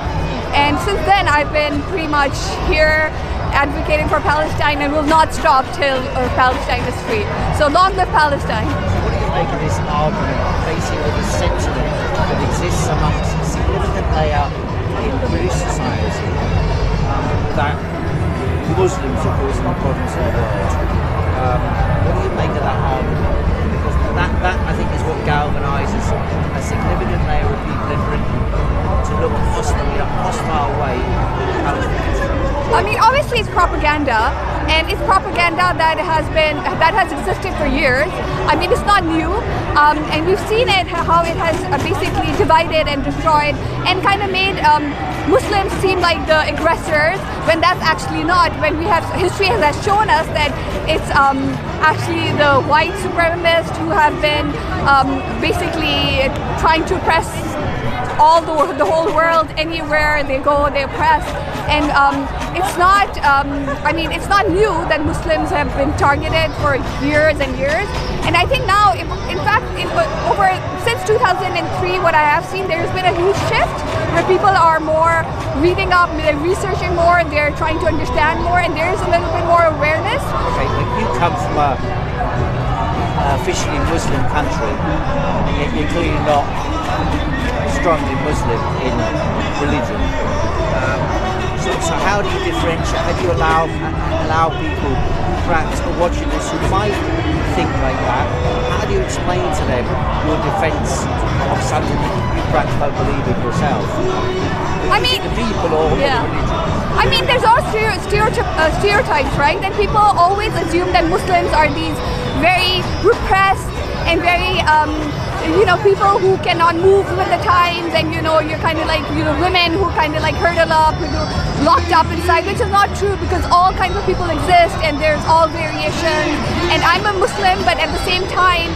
P: And since then, I've been pretty much here advocating for Palestine and will not stop till Palestine is free. So long live Palestine.
D: What do you make of this argument facing all the sentiment that exists amongst a significant layer in British society that Muslims are causing the problems in the world? What do you make of that argument? Because that I think is what galvanises a significant layer of people in Britain to look in a hostile way at Palestine.
P: I mean, obviously it's propaganda, and it's propaganda that has existed for years. I mean, it's not new, and we've seen it, how it has basically divided and destroyed and kind of made Muslims seem like the aggressors when that's actually not. When we have history has shown us that it's actually the white supremacists who have been basically trying to oppress the whole world. Anywhere they go, they oppress. And it's not, I mean, it's not new that Muslims have been targeted for years and years. And I think now, in fact, since 2003, what I have seen, there's been a huge shift where people are more reading up, they're researching more, they're trying to understand more, and there's a little bit more awareness.
D: Okay, but you come from a officially Muslim country, and yet you're clearly not strongly Muslim in religion. So how do you differentiate? How do you allow people perhaps who are watching this who might think like that? How do you explain to them your defence of something that you perhaps don't believe in yourself?
P: I mean,
D: the people or the religion?
P: I mean, there's all stereotypes, right? And people always assume that Muslims are these very repressed and very people who cannot move with the times, and you're kind of like women who kind of like hurdle up, locked up inside, which is not true, because all kinds of people exist and there's all variations. And I'm a Muslim, but at the same time,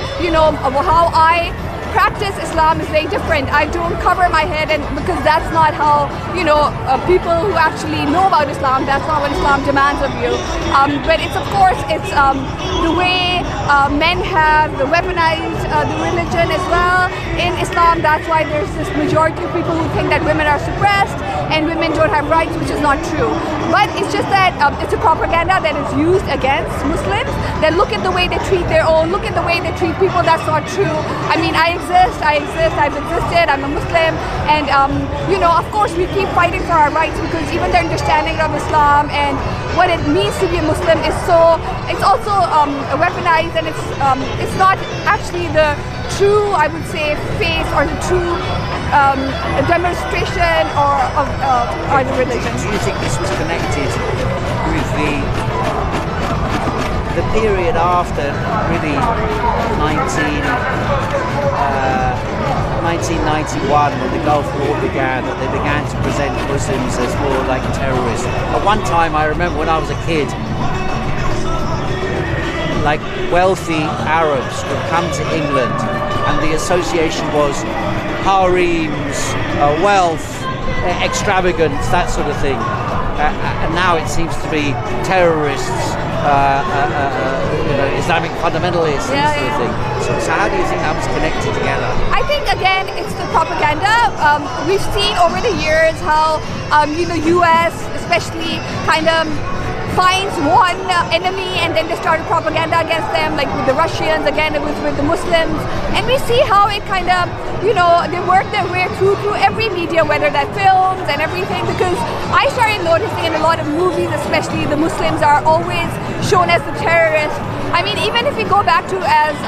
P: how I practice Islam is very different. I don't cover my head, and because that's not how people who actually know about Islam, that's not what Islam demands of you. But it's the way men have weaponized the religion as well in Islam. That's why there's this majority of people who think that women are suppressed and women don't have rights, which is not true. But it's just that it's a propaganda that is used against Muslims. That look at the way they treat their own, look at the way they treat people. That's not true. I mean, I exist, I've existed, I'm a Muslim, and of course we keep fighting for our rights, because even the understanding of Islam and what it means to be a Muslim is it's also weaponized, and it's not actually the true, I would say, face or the true demonstration of the religion.
D: Do you think this was connected with the period after really 1991, when the Gulf War began, that they began to present Muslims as more like terrorists? At one time, I remember when I was a kid, like wealthy Arabs would come to England, and the association was harems, wealth, extravagance, that sort of thing. And now it seems to be terrorists, Islamic fundamentalists, and that sort of thing. So how do you think that was connected together?
P: I think, again, it's the propaganda. We've seen over the years how US especially kind of finds one enemy and then they started propaganda against them, like with the Russians. Again, it was with the Muslims, and we see how it kind of they work their way through every media, whether that films and everything, because I started noticing in a lot of movies especially, the Muslims are always shown as the terrorists. I mean, even if we go back to let's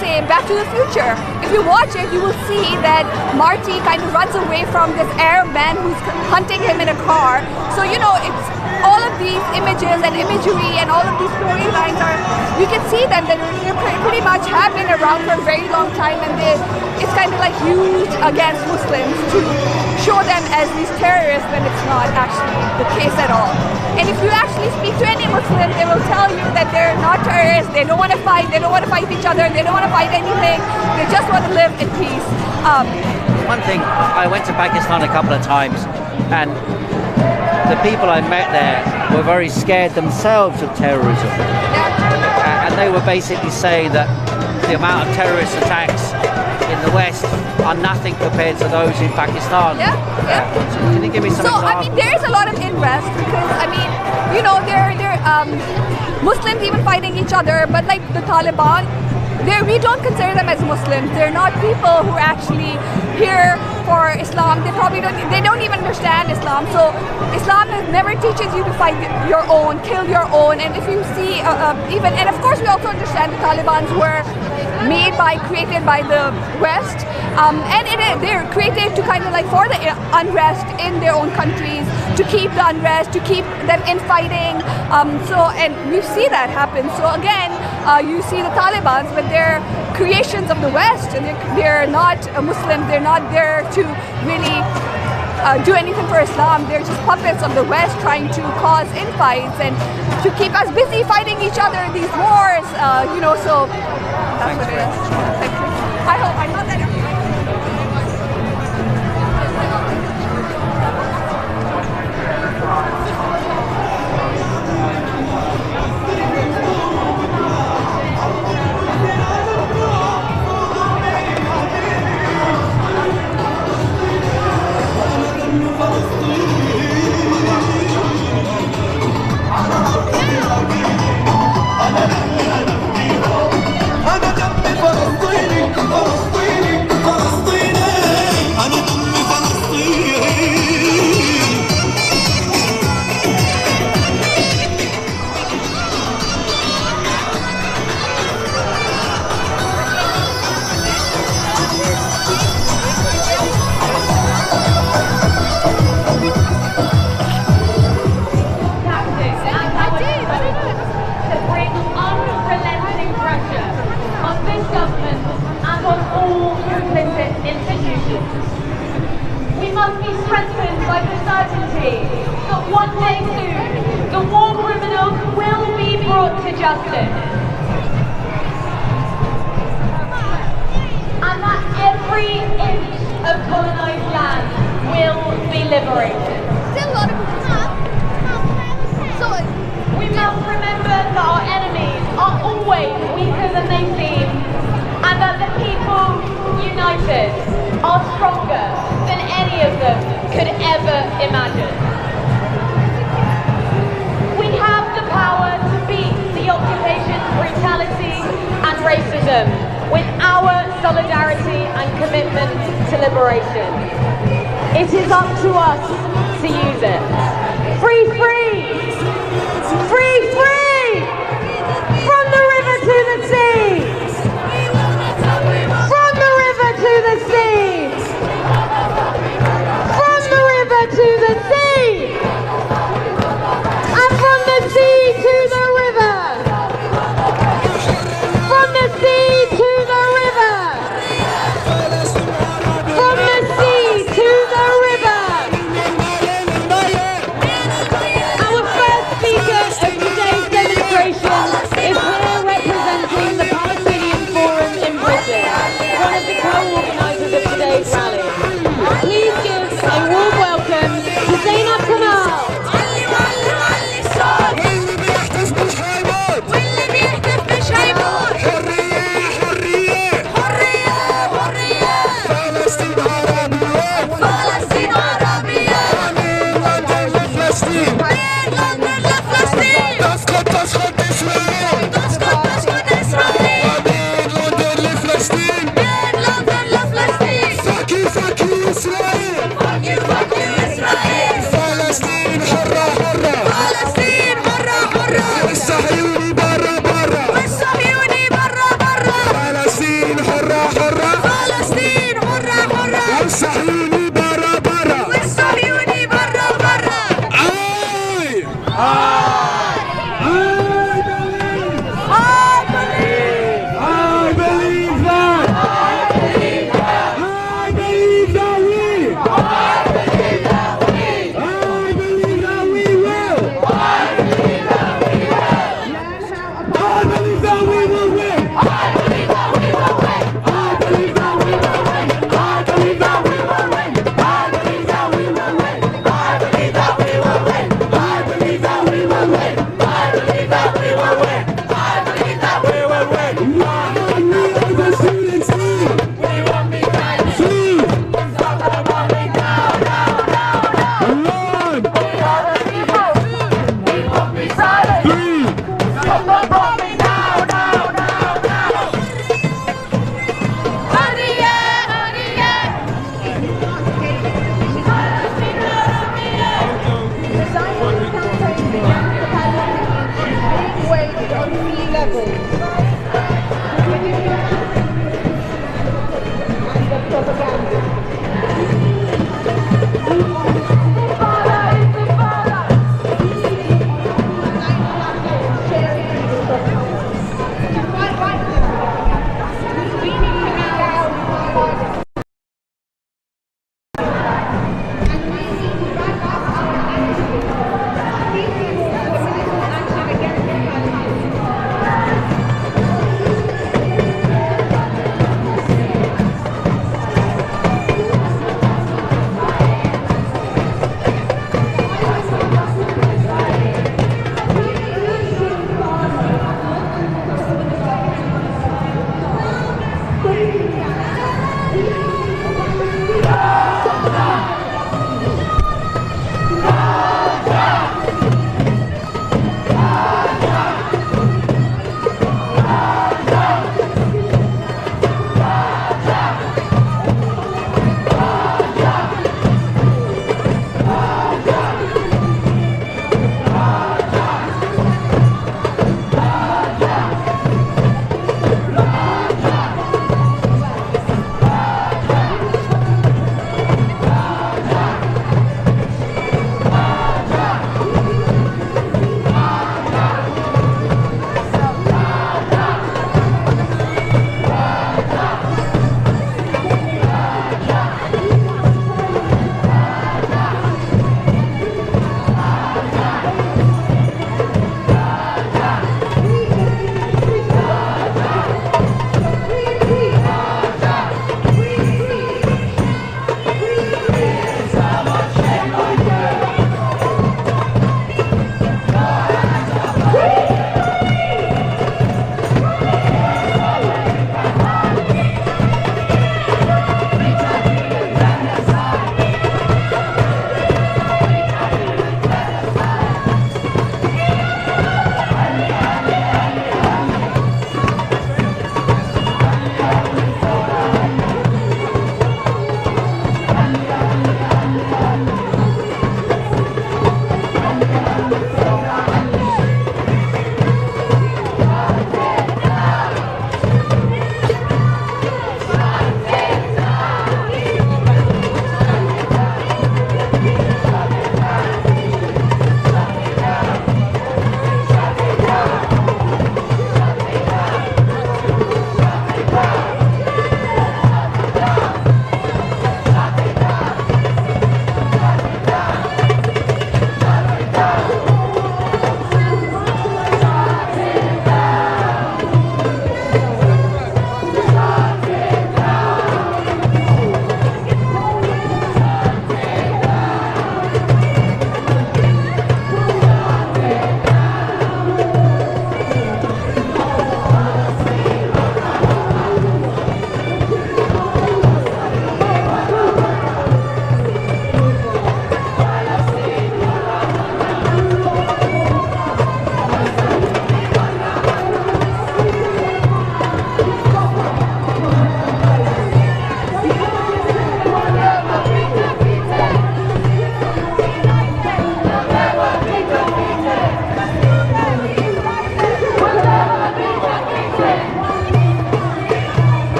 P: say Back to the Future, if you watch it, you will see that Marty kind of runs away from this Arab man who's hunting him in a car. So it's all of these images and imagery and all of these storylines you can see them, that they pretty much have been around for a very long time, and it's kind of like used against Muslims to show them as these terrorists when it's not actually the case at all. And if you actually speak to any Muslim Muslim, they will tell you that they're not terrorists, they don't want to fight each other, they don't want to fight anything, they just want to live in peace.
D: One thing, I went to Pakistan a couple of times, and the people I met there were very scared themselves of terrorism. And they were basically saying that the amount of terrorist attacks in the West are nothing compared to those in Pakistan. So can you give me some examples?
P: I mean, there is a lot of unrest because, I mean, you know, they're Muslims even fighting each other, but like the Taliban, we don't consider them as Muslims. They're not people who are actually here for Islam. They don't even understand Islam. So Islam never teaches you to fight your own, kill your own. And if you see and of course we also understand the Taliban's were created by the West, and they're created to kind of like for the unrest in their own countries, to keep the unrest, to keep them infighting. And we see that happen. So again, you see the Taliban's, but they're creations of the West, and they're not Muslims. They're not there to really do anything for Islam. They're just puppets of the West trying to cause infights and to keep us busy fighting each other in these wars. So that's what it is. Thank you. I hope I'm not that.
Q: We must be strengthened by the certainty that one day soon the war criminals will be brought to justice, and that every inch of colonised land will be liberated.
P: Still a lot of
Q: we must remember that our enemies are always weaker than they seem, and that the people united are stronger than any of them could ever imagine. We have the power to beat the occupation's brutality and racism with our solidarity and commitment to liberation. It is up to us to use it. Free, free! Free, free! From the river to the sea! From the river to the sea! From the river to the sea! And from the sea to the river! From the sea to the river! From the sea to the river! Our first speaker of today's demonstration is here representing the Palestinian Forum in Britain, one of the co-organisers of today's rally. Please give a warm welcome to Zainab Kamal.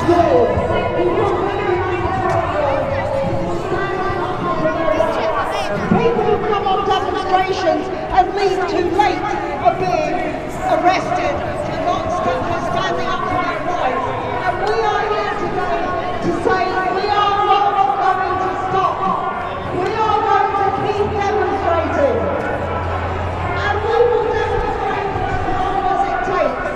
R: absorb. People who come on demonstrations and leave too late are being arrested for not standing up for their rights. And we are here today to say we are not going to stop. We are going to keep demonstrating. And we will demonstrate as long as it takes.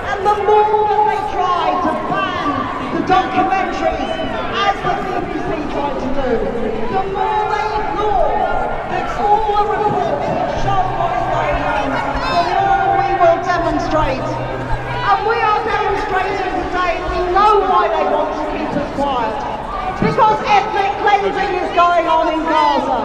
R: And the more that they try to ban the documentaries, as the BBC tried to do, the more they ignore that all the reports that show what is going on, the more we will demonstrate. And we are demonstrating today. We know why they want to keep us quiet. Because ethnic cleansing is going on in Gaza.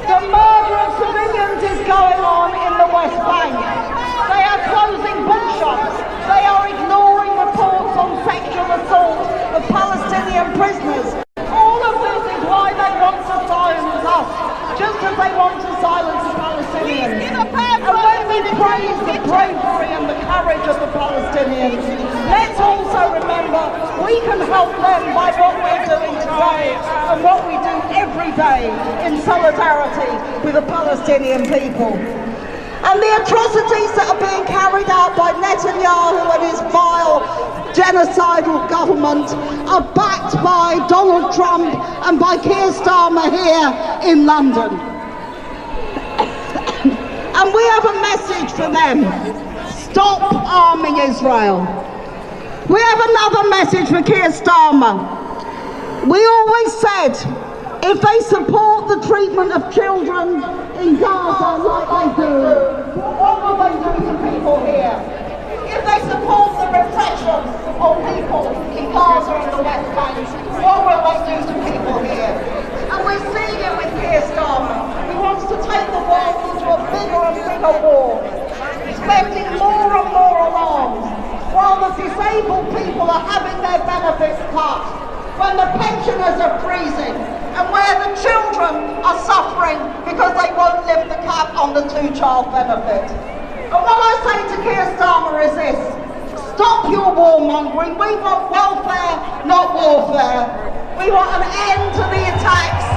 R: The murder of civilians is going on in the West Bank. They are closing bookshops. They are ignoring reports on sexual assault of Palestinian prisoners. All of this is why they want to silence us, just as they want to silence the Palestinians. And when we praise the bravery and the courage of the Palestinians, let's also remember we can help them by what we're doing today and what we do every day in solidarity with the Palestinian people. And the atrocities that are being carried out by Netanyahu and his vile genocidal government are backed by Donald Trump and by Keir Starmer here in London. And we have a message for them. Stop arming Israel. We have another message for Keir Starmer. We always said, if they support the treatment of children in Gaza like they do, what will they do to people here? If they support the repression of people in Gaza and the West Bank, what will they do to people here? And we're seeing it with Keir Starmer. He wants to take the world into a bigger and bigger war, spending more and more on arms, while the disabled people are having their benefits cut, when the pensioners are freezing, and where the children are suffering because they won't lift the cap on the two-child benefit. And what I say to Keir Starmer is this: stop your warmongering. We want welfare, not warfare. We want an end to the attacks.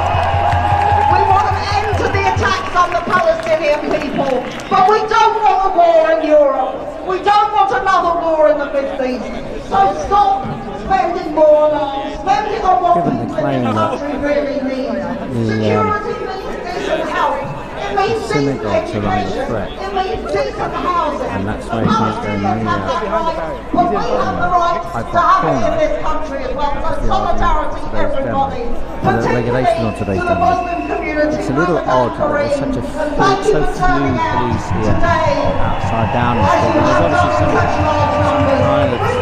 R: We want an end to the attacks on the Palestinian people. But we don't want a war in Europe. We don't want another war in the Middle East. So stop spending more on arms. Spend it on what people in the country really need. Security means decent health. It means decent education. It means decent housing.
S: And that's why it's not going
R: anywhere. But we have the right to have it in this country as well. So solidarity, everybody.
S: The regulation on today's demo. It's a little odd that there's such a so few police here outside Downing Street. There's obviously some pilots.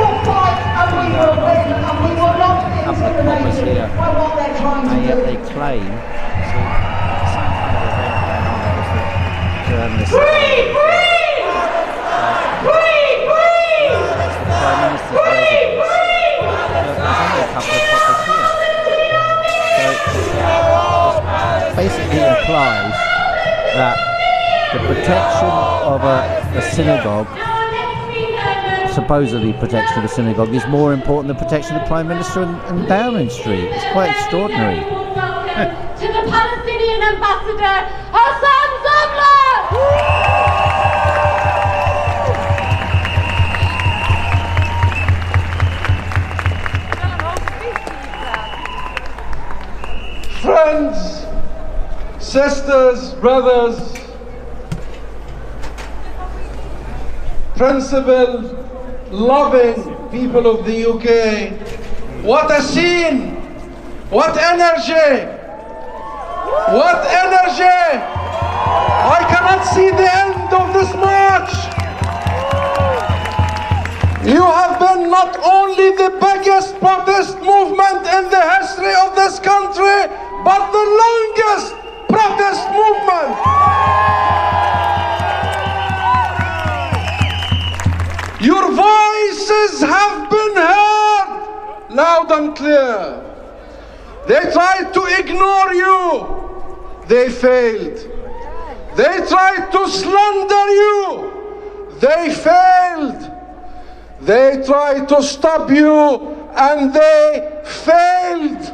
S: A couple of coppers here, and yet they claim journalists. That's the Prime Minister's residence. There's only a couple of coppers here. So it basically implies that the protection of a synagogue, supposedly protection of a synagogue, is more important than protection of the Prime Minister and Downing Street. It's quite extraordinary.
Q: To the Palestinian ambassador, Hassan Zamla!
O: Friends, sisters, brothers, principled, loving people of the UK, what a scene! What energy! What energy! I cannot see the end of this march! You have been not only the biggest protest movement in the history of this country, but the longest protest movement! Your voices have been heard loud and clear. They tried to ignore you. They failed. They tried to slander you. They failed. They tried to stop you and they failed.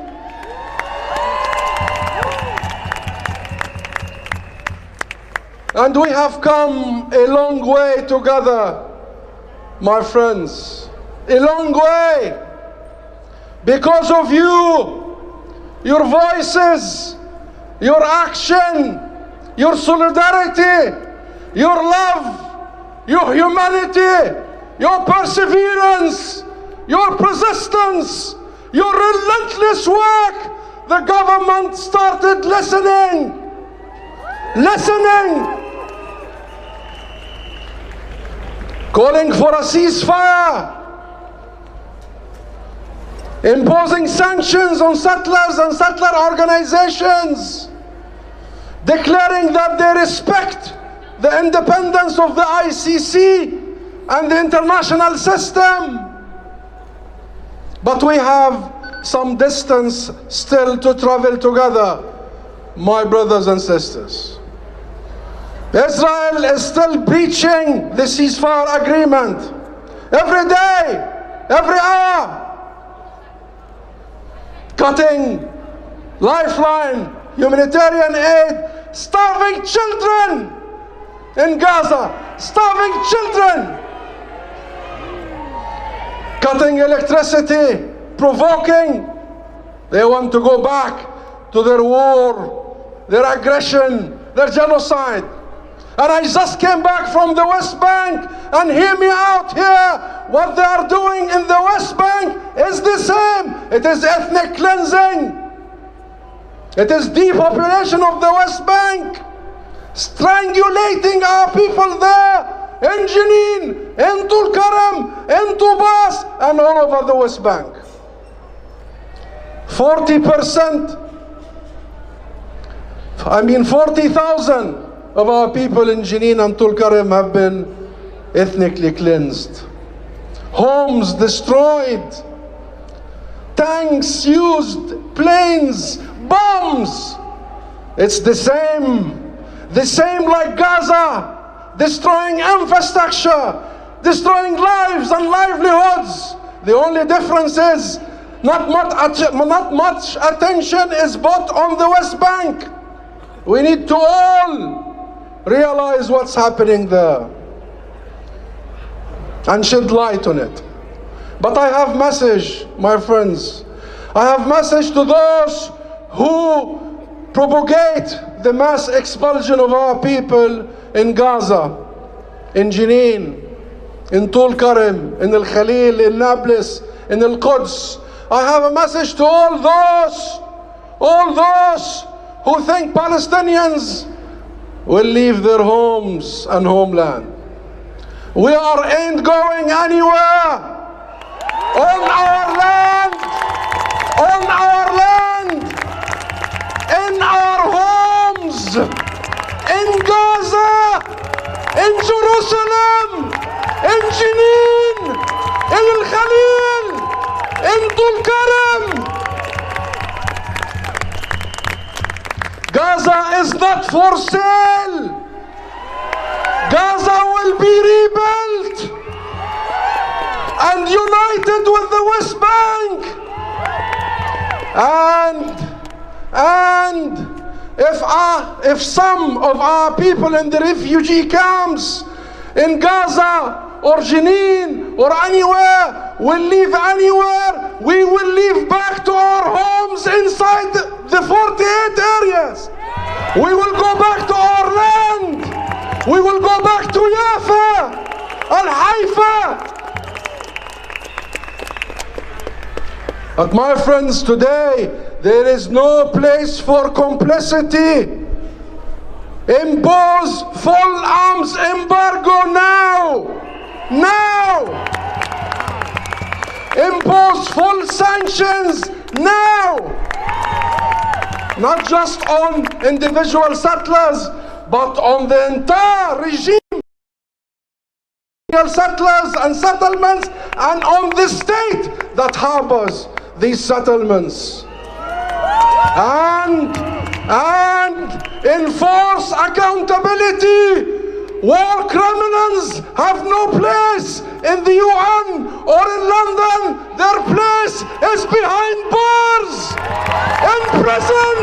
O: And we have come a long way together, my friends, a long way. Because of you, your voices, your action, your solidarity, your love, your humanity, your perseverance, your persistence, your relentless work, the government started listening. Calling for a ceasefire, imposing sanctions on settlers and settler organizations, declaring that they respect the independence of the ICC and the international system. But we have some distance still to travel together, my brothers and sisters. Israel is still breaching the ceasefire agreement every day, every hour, cutting lifeline, humanitarian aid, starving children in Gaza, starving children, cutting electricity, provoking. They want to go back to their war, their aggression, their genocide. And I just came back from the West Bank, and hear me out here. What they are doing in the West Bank is the same. It is ethnic cleansing. It is depopulation of the West Bank, strangulating our people there, in Jenin, in Tulkarem, in Tubas, and all over the West Bank. 40%, 40,000 of our people in Jenin and Tulkarem have been ethnically cleansed. Homes destroyed, tanks used, planes, bombs. It's the same like Gaza, destroying infrastructure, destroying lives and livelihoods. The only difference is not much attention is put on the West Bank. We need to all realize what's happening there and shed light on it. But I have message, my friends. I have message to those who propagate the mass expulsion of our people in Gaza, in Jenin, in Tulkarem, in Al Khalil, in Nablus, in Al Quds. I have a message to all those who think Palestinians will leave their homes and homeland. We ain't going anywhere. On our land, in our homes, in Gaza, in Jerusalem, in Jenin, in Al Khalil, in Tulkarem. Gaza is not for sale. Gaza will be rebuilt and united with the West Bank. And if some of our people in the refugee camps in Gaza or Jenin or anywhere will leave anywhere, we will leave back to our homes inside the 48 areas. We will go back to our land. We will go back to Yafa and Haifa. But my friends, today there is no place for complicity. Impose full arms embargo now. Impose full sanctions now. Not just on individual settlers, but on the entire regime, settlers and settlements, and on the state that harbors these settlements. And enforce accountability. War criminals have no place in the UN or in London, their place is behind bars, in prison.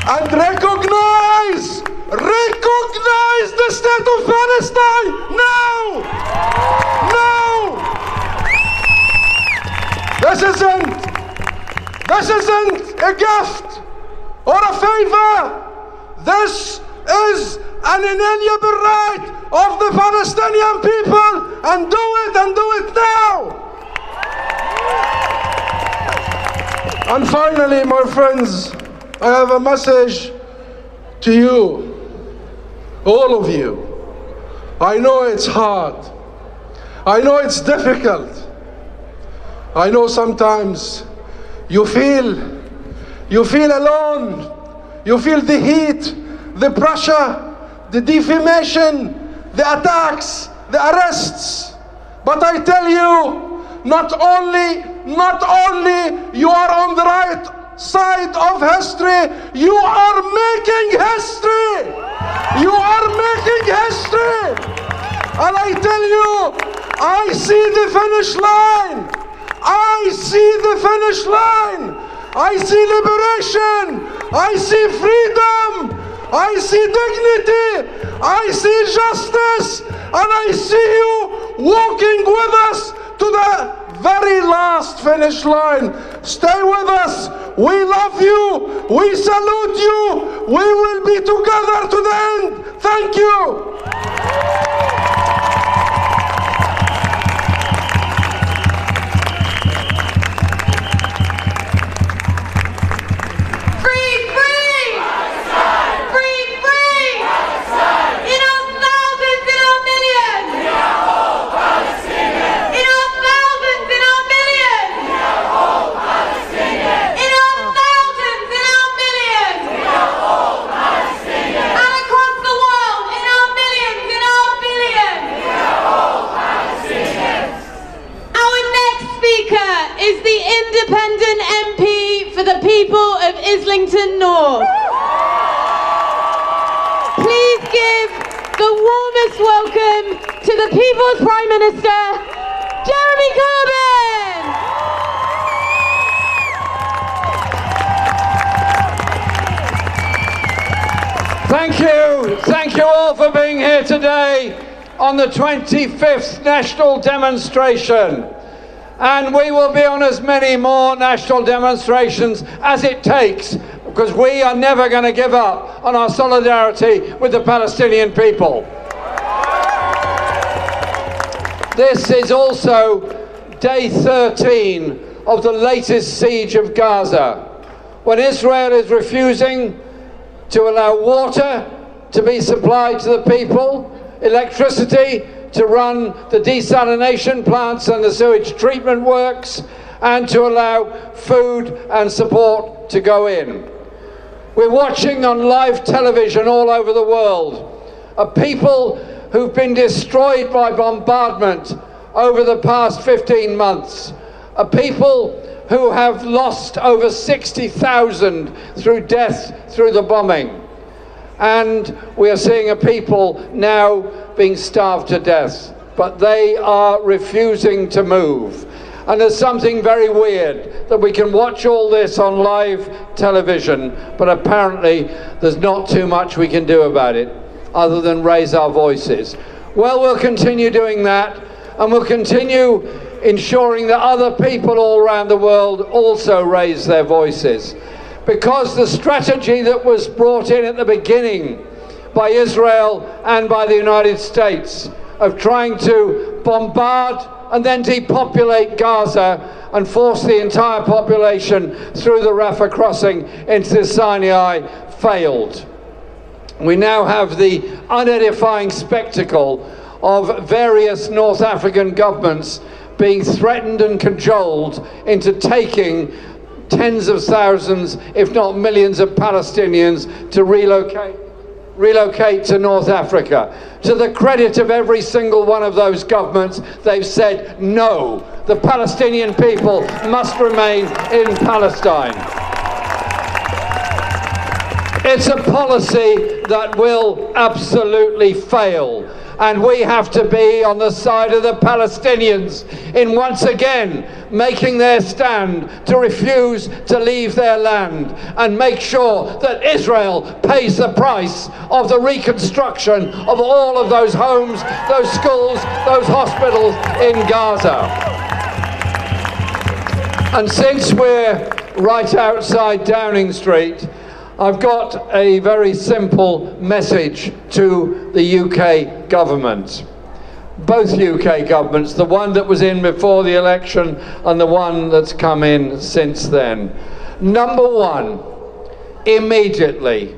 O: And recognize the state of Palestine now! Now! This isn't a gift or a favor. This is an inalienable right of the Palestinian people, and do it now! And finally, my friends, I have a message to you, all of you. I know it's hard. I know it's difficult. I know sometimes you feel alone. You feel the heat, the pressure, the defamation, the attacks, the arrests. But I tell you, not only you are on the right side of history, you are making history. You are making history. And I tell you, I see the finish line. I see the finish line. I see liberation. I see freedom. I see dignity. I see justice. And I see you walking with us to the very last finish line. Stay with us. We love you. We salute you. We will be together to the end. Thank you.
Q: Islington North. Please give the warmest welcome to the People's Prime Minister, Jeremy Corbyn.
O: Thank you all for being here today on the 25th national demonstration. And we will be on as many more national demonstrations as it takes, because we are never going to give up on our solidarity with the Palestinian people. This is also day 13 of the latest siege of Gaza, when Israel is refusing to allow water to be supplied to the people, electricity to run the desalination plants and the sewage treatment works, and to allow food and support to go in. We're watching on live television all over the world a people who've been destroyed by bombardment over the past 15 months, a people who have lost over 60,000 through death through the bombing. And we are seeing a people now being starved to death, but they are refusing to move. And there's something very weird that we can watch all this on live television, but apparently there's not too much we can do about it other than raise our voices. Well, we'll continue doing that, and we'll continue ensuring that other people all around the world also raise their voices. Because the strategy that was brought in at the beginning by Israel and by the United States of trying to bombard and then depopulate Gaza and force the entire population through the Rafah crossing into Sinai failed. We now have the unedifying spectacle of various North African governments being threatened and cajoled into taking tens of thousands, if not millions, of Palestinians to relocate to North Africa. To the credit of every single one of those governments, they've said no. The Palestinian people must remain in Palestine. It's a policy that will absolutely fail. And we have to be on the side of the Palestinians in once again making their stand to refuse to leave their land and make sure that Israel pays the price of the reconstruction of all of those homes, those schools, those hospitals in Gaza. And since we're right outside Downing Street, I've got a very simple message to the UK government. Both UK governments, the one that was in before the election and the one that's come in since then. Number one, immediately,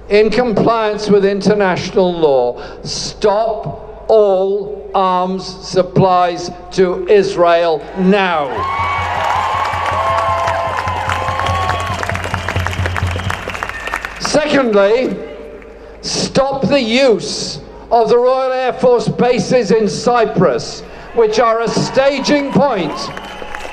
O: in compliance with international law, stop all arms supplies to Israel now. Secondly, stop the use of the Royal Air Force bases in Cyprus, which are a staging point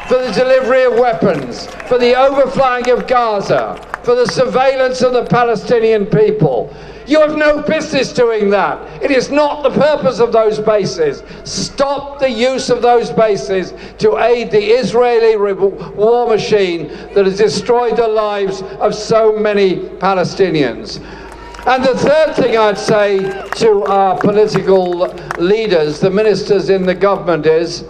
O: for the delivery of weapons, for the overflying of Gaza, for the surveillance of the Palestinian people. You have no business doing that. It is not the purpose of those bases. Stop the use of those bases to aid the Israeli war machine that has destroyed the lives of so many Palestinians. And the third thing I'd say to our political leaders, the ministers in the government, is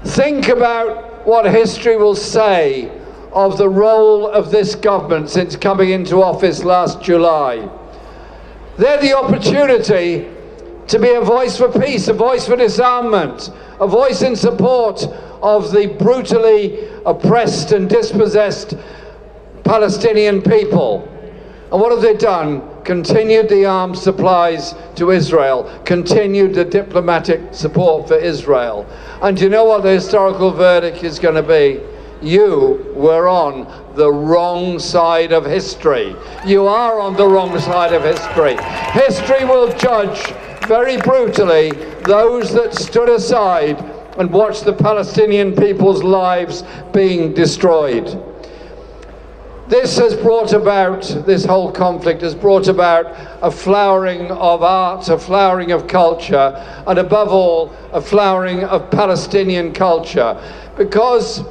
O: think about what history will say of the role of this government since coming into office last July. They're the opportunity to be a voice for peace, a voice for disarmament, a voice in support of the brutally oppressed and dispossessed Palestinian people. And what have they done? Continued the arms supplies to Israel, continued the diplomatic support for Israel. And you know what the historical verdict is going to be? You were on the wrong side of history. You are on the wrong side of history. History will judge very brutally those that stood aside and watched the Palestinian people's lives being destroyed. This has brought about, this whole conflict has brought about a flowering of art, a flowering of culture, and above all, a flowering of Palestinian culture. Because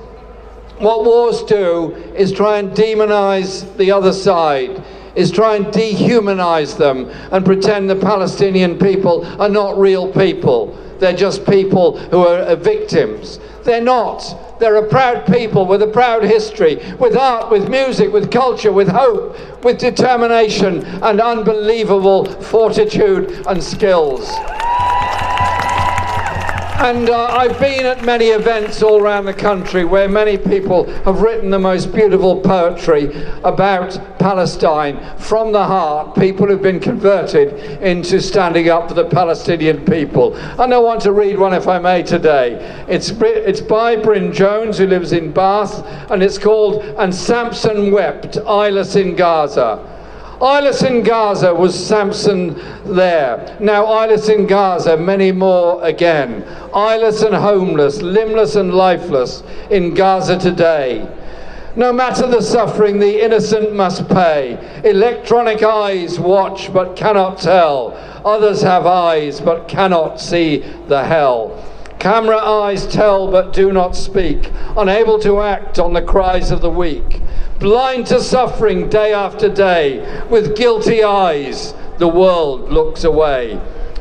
O: what wars do is try and demonize the other side, is try and dehumanize them and pretend the Palestinian people are not real people. They're just people who are victims. They're not. They're a proud people with a proud history, with art, with music, with culture, with hope, with determination and unbelievable fortitude and skills. And I've been at many events all around the country where many people have written the most beautiful poetry about Palestine from the heart, people who've been converted into standing up for the Palestinian people. And I want to read one, if I may, today. It's by Bryn Jones, who lives in Bath, and it's called "And Samson Wept, Eyeless in Gaza." Eyeless in Gaza was Samson there. Now eyeless in Gaza, many more again. Eyeless and homeless, limbless and lifeless in Gaza today. No matter the suffering, the innocent must pay. Electronic eyes watch but cannot tell. Others have eyes but cannot see the hell. Camera eyes tell but do not speak, unable to act on the cries of the weak. Blind to suffering day after day, with guilty eyes, the world looks away.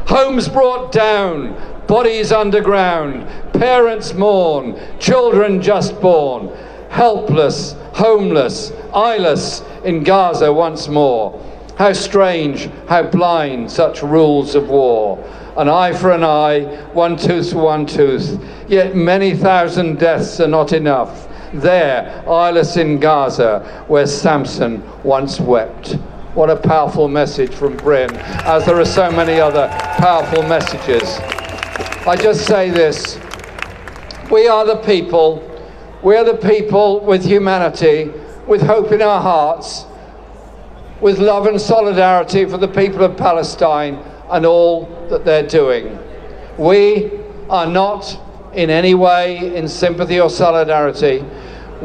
O: Homes brought down, bodies underground, parents mourn, children just born, helpless, homeless, eyeless in Gaza once more. How strange, how blind such rules of war. An eye for an eye, one tooth for one tooth, yet many thousand deaths are not enough. There, eyeless in Gaza, where Samson once wept. What a powerful message from Bryn, as there are so many other powerful messages. I just say this, we are the people with humanity, with hope in our hearts, with love and solidarity for the people of Palestine and all that they're doing. We are not in any way in sympathy or solidarity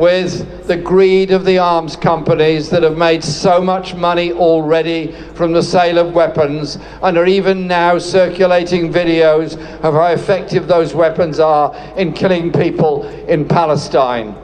O: with the greed of the arms companies that have made so much money already from the sale of weapons and are even now circulating videos of how effective those weapons are in killing people in Palestine.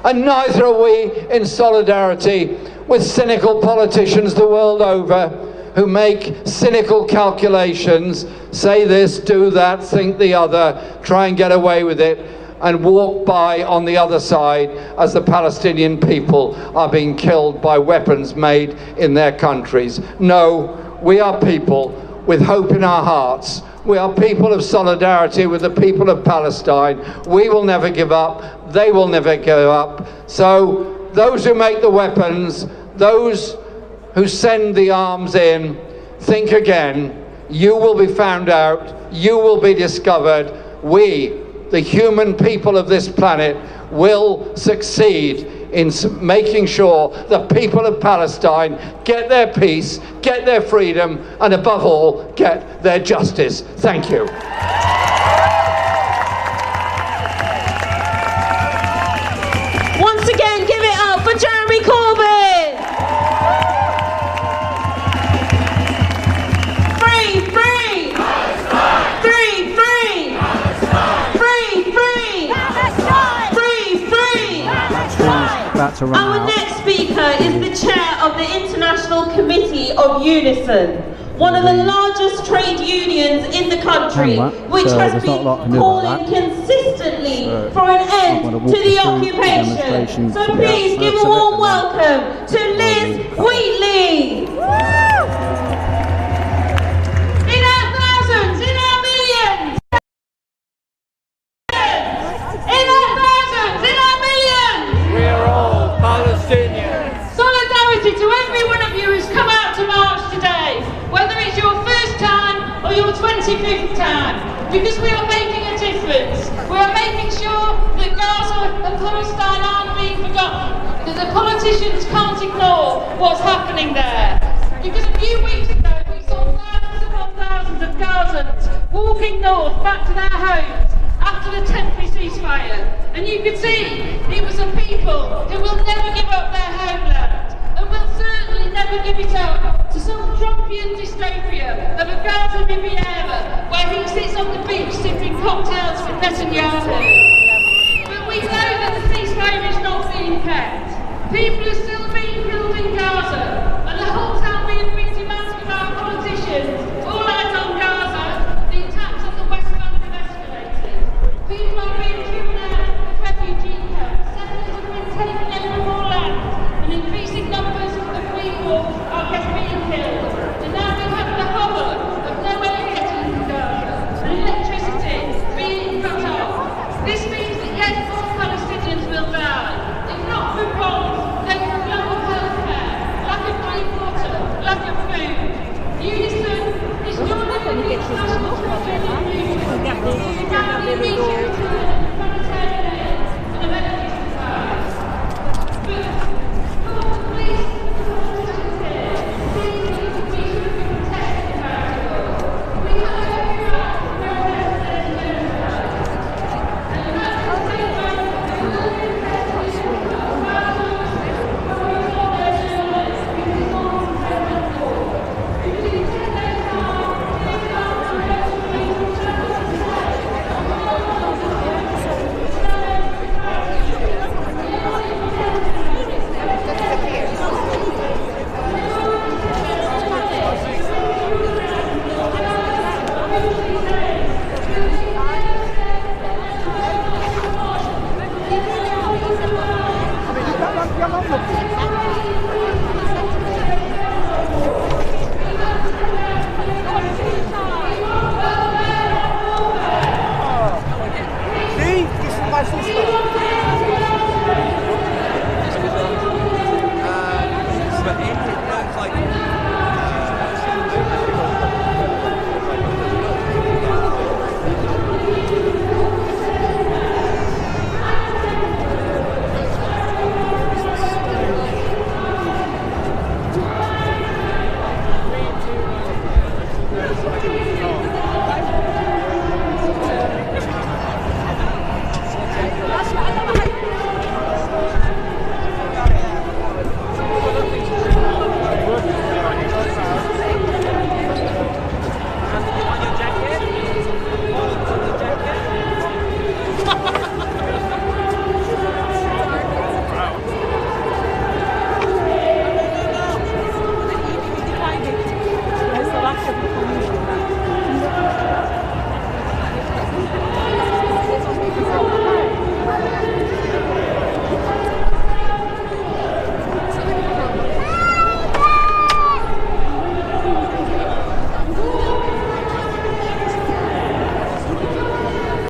O: And neither are we in solidarity with cynical politicians the world over who make cynical calculations, say this, do that, think the other, try and get away with it, and walk by on the other side as the Palestinian people are being killed by weapons made in their countries. No, we are people with hope in our hearts. We are people of solidarity with the people of Palestine. We will never give up. They will never give up. So those who make the weapons, those who send the arms in, think again. You will be found out. You will be discovered. We, the human people of this planet, will succeed in making sure the people of Palestine get their peace, get their freedom, and above all, get their justice. Thank you.
Q: Once again, give it up for Jeremy Corbyn! Free, free! Free, free! Free, free! Free, free!
S: About to run
Q: Our
S: out.
Q: next speaker is the chair of the International Committee of Unison, one of the largest trade unions in the country, which
S: So
Q: has
S: there's not a lot
Q: been
S: to do about
Q: calling
S: that.
Q: consistently
S: So
Q: for an
S: I'm
Q: end
S: gonna
Q: to
S: walk
Q: the
S: you through the
Q: occupation.
S: demonstration
Q: So
S: to the
Q: please give a
S: outskirts of it,
Q: warm
S: and
Q: welcome to Liz Wheatley. In our thousands, in our millions. In our thousands, in our millions.
A: We are all Palestinians.
Q: Solidarity to every one of you who's come out to march today, whether it's your first time or your 25th time, because we are making a difference. We are making sure that Gaza and Palestine aren't being forgotten, that the politicians can't ignore what's happening there. Because a few weeks ago we saw thousands upon thousands of Gazans walking north back to their homes after the temporary ceasefire. And you could see it was a people who will never give up their homeland and will certainly never give it up to some Trumpian dystopia of a Gaza Riviera where he sits on the beach sipping cocktails with Netanyahu. But we know that the ceasefire is not being kept. People are still being killed in Gaza, and the whole town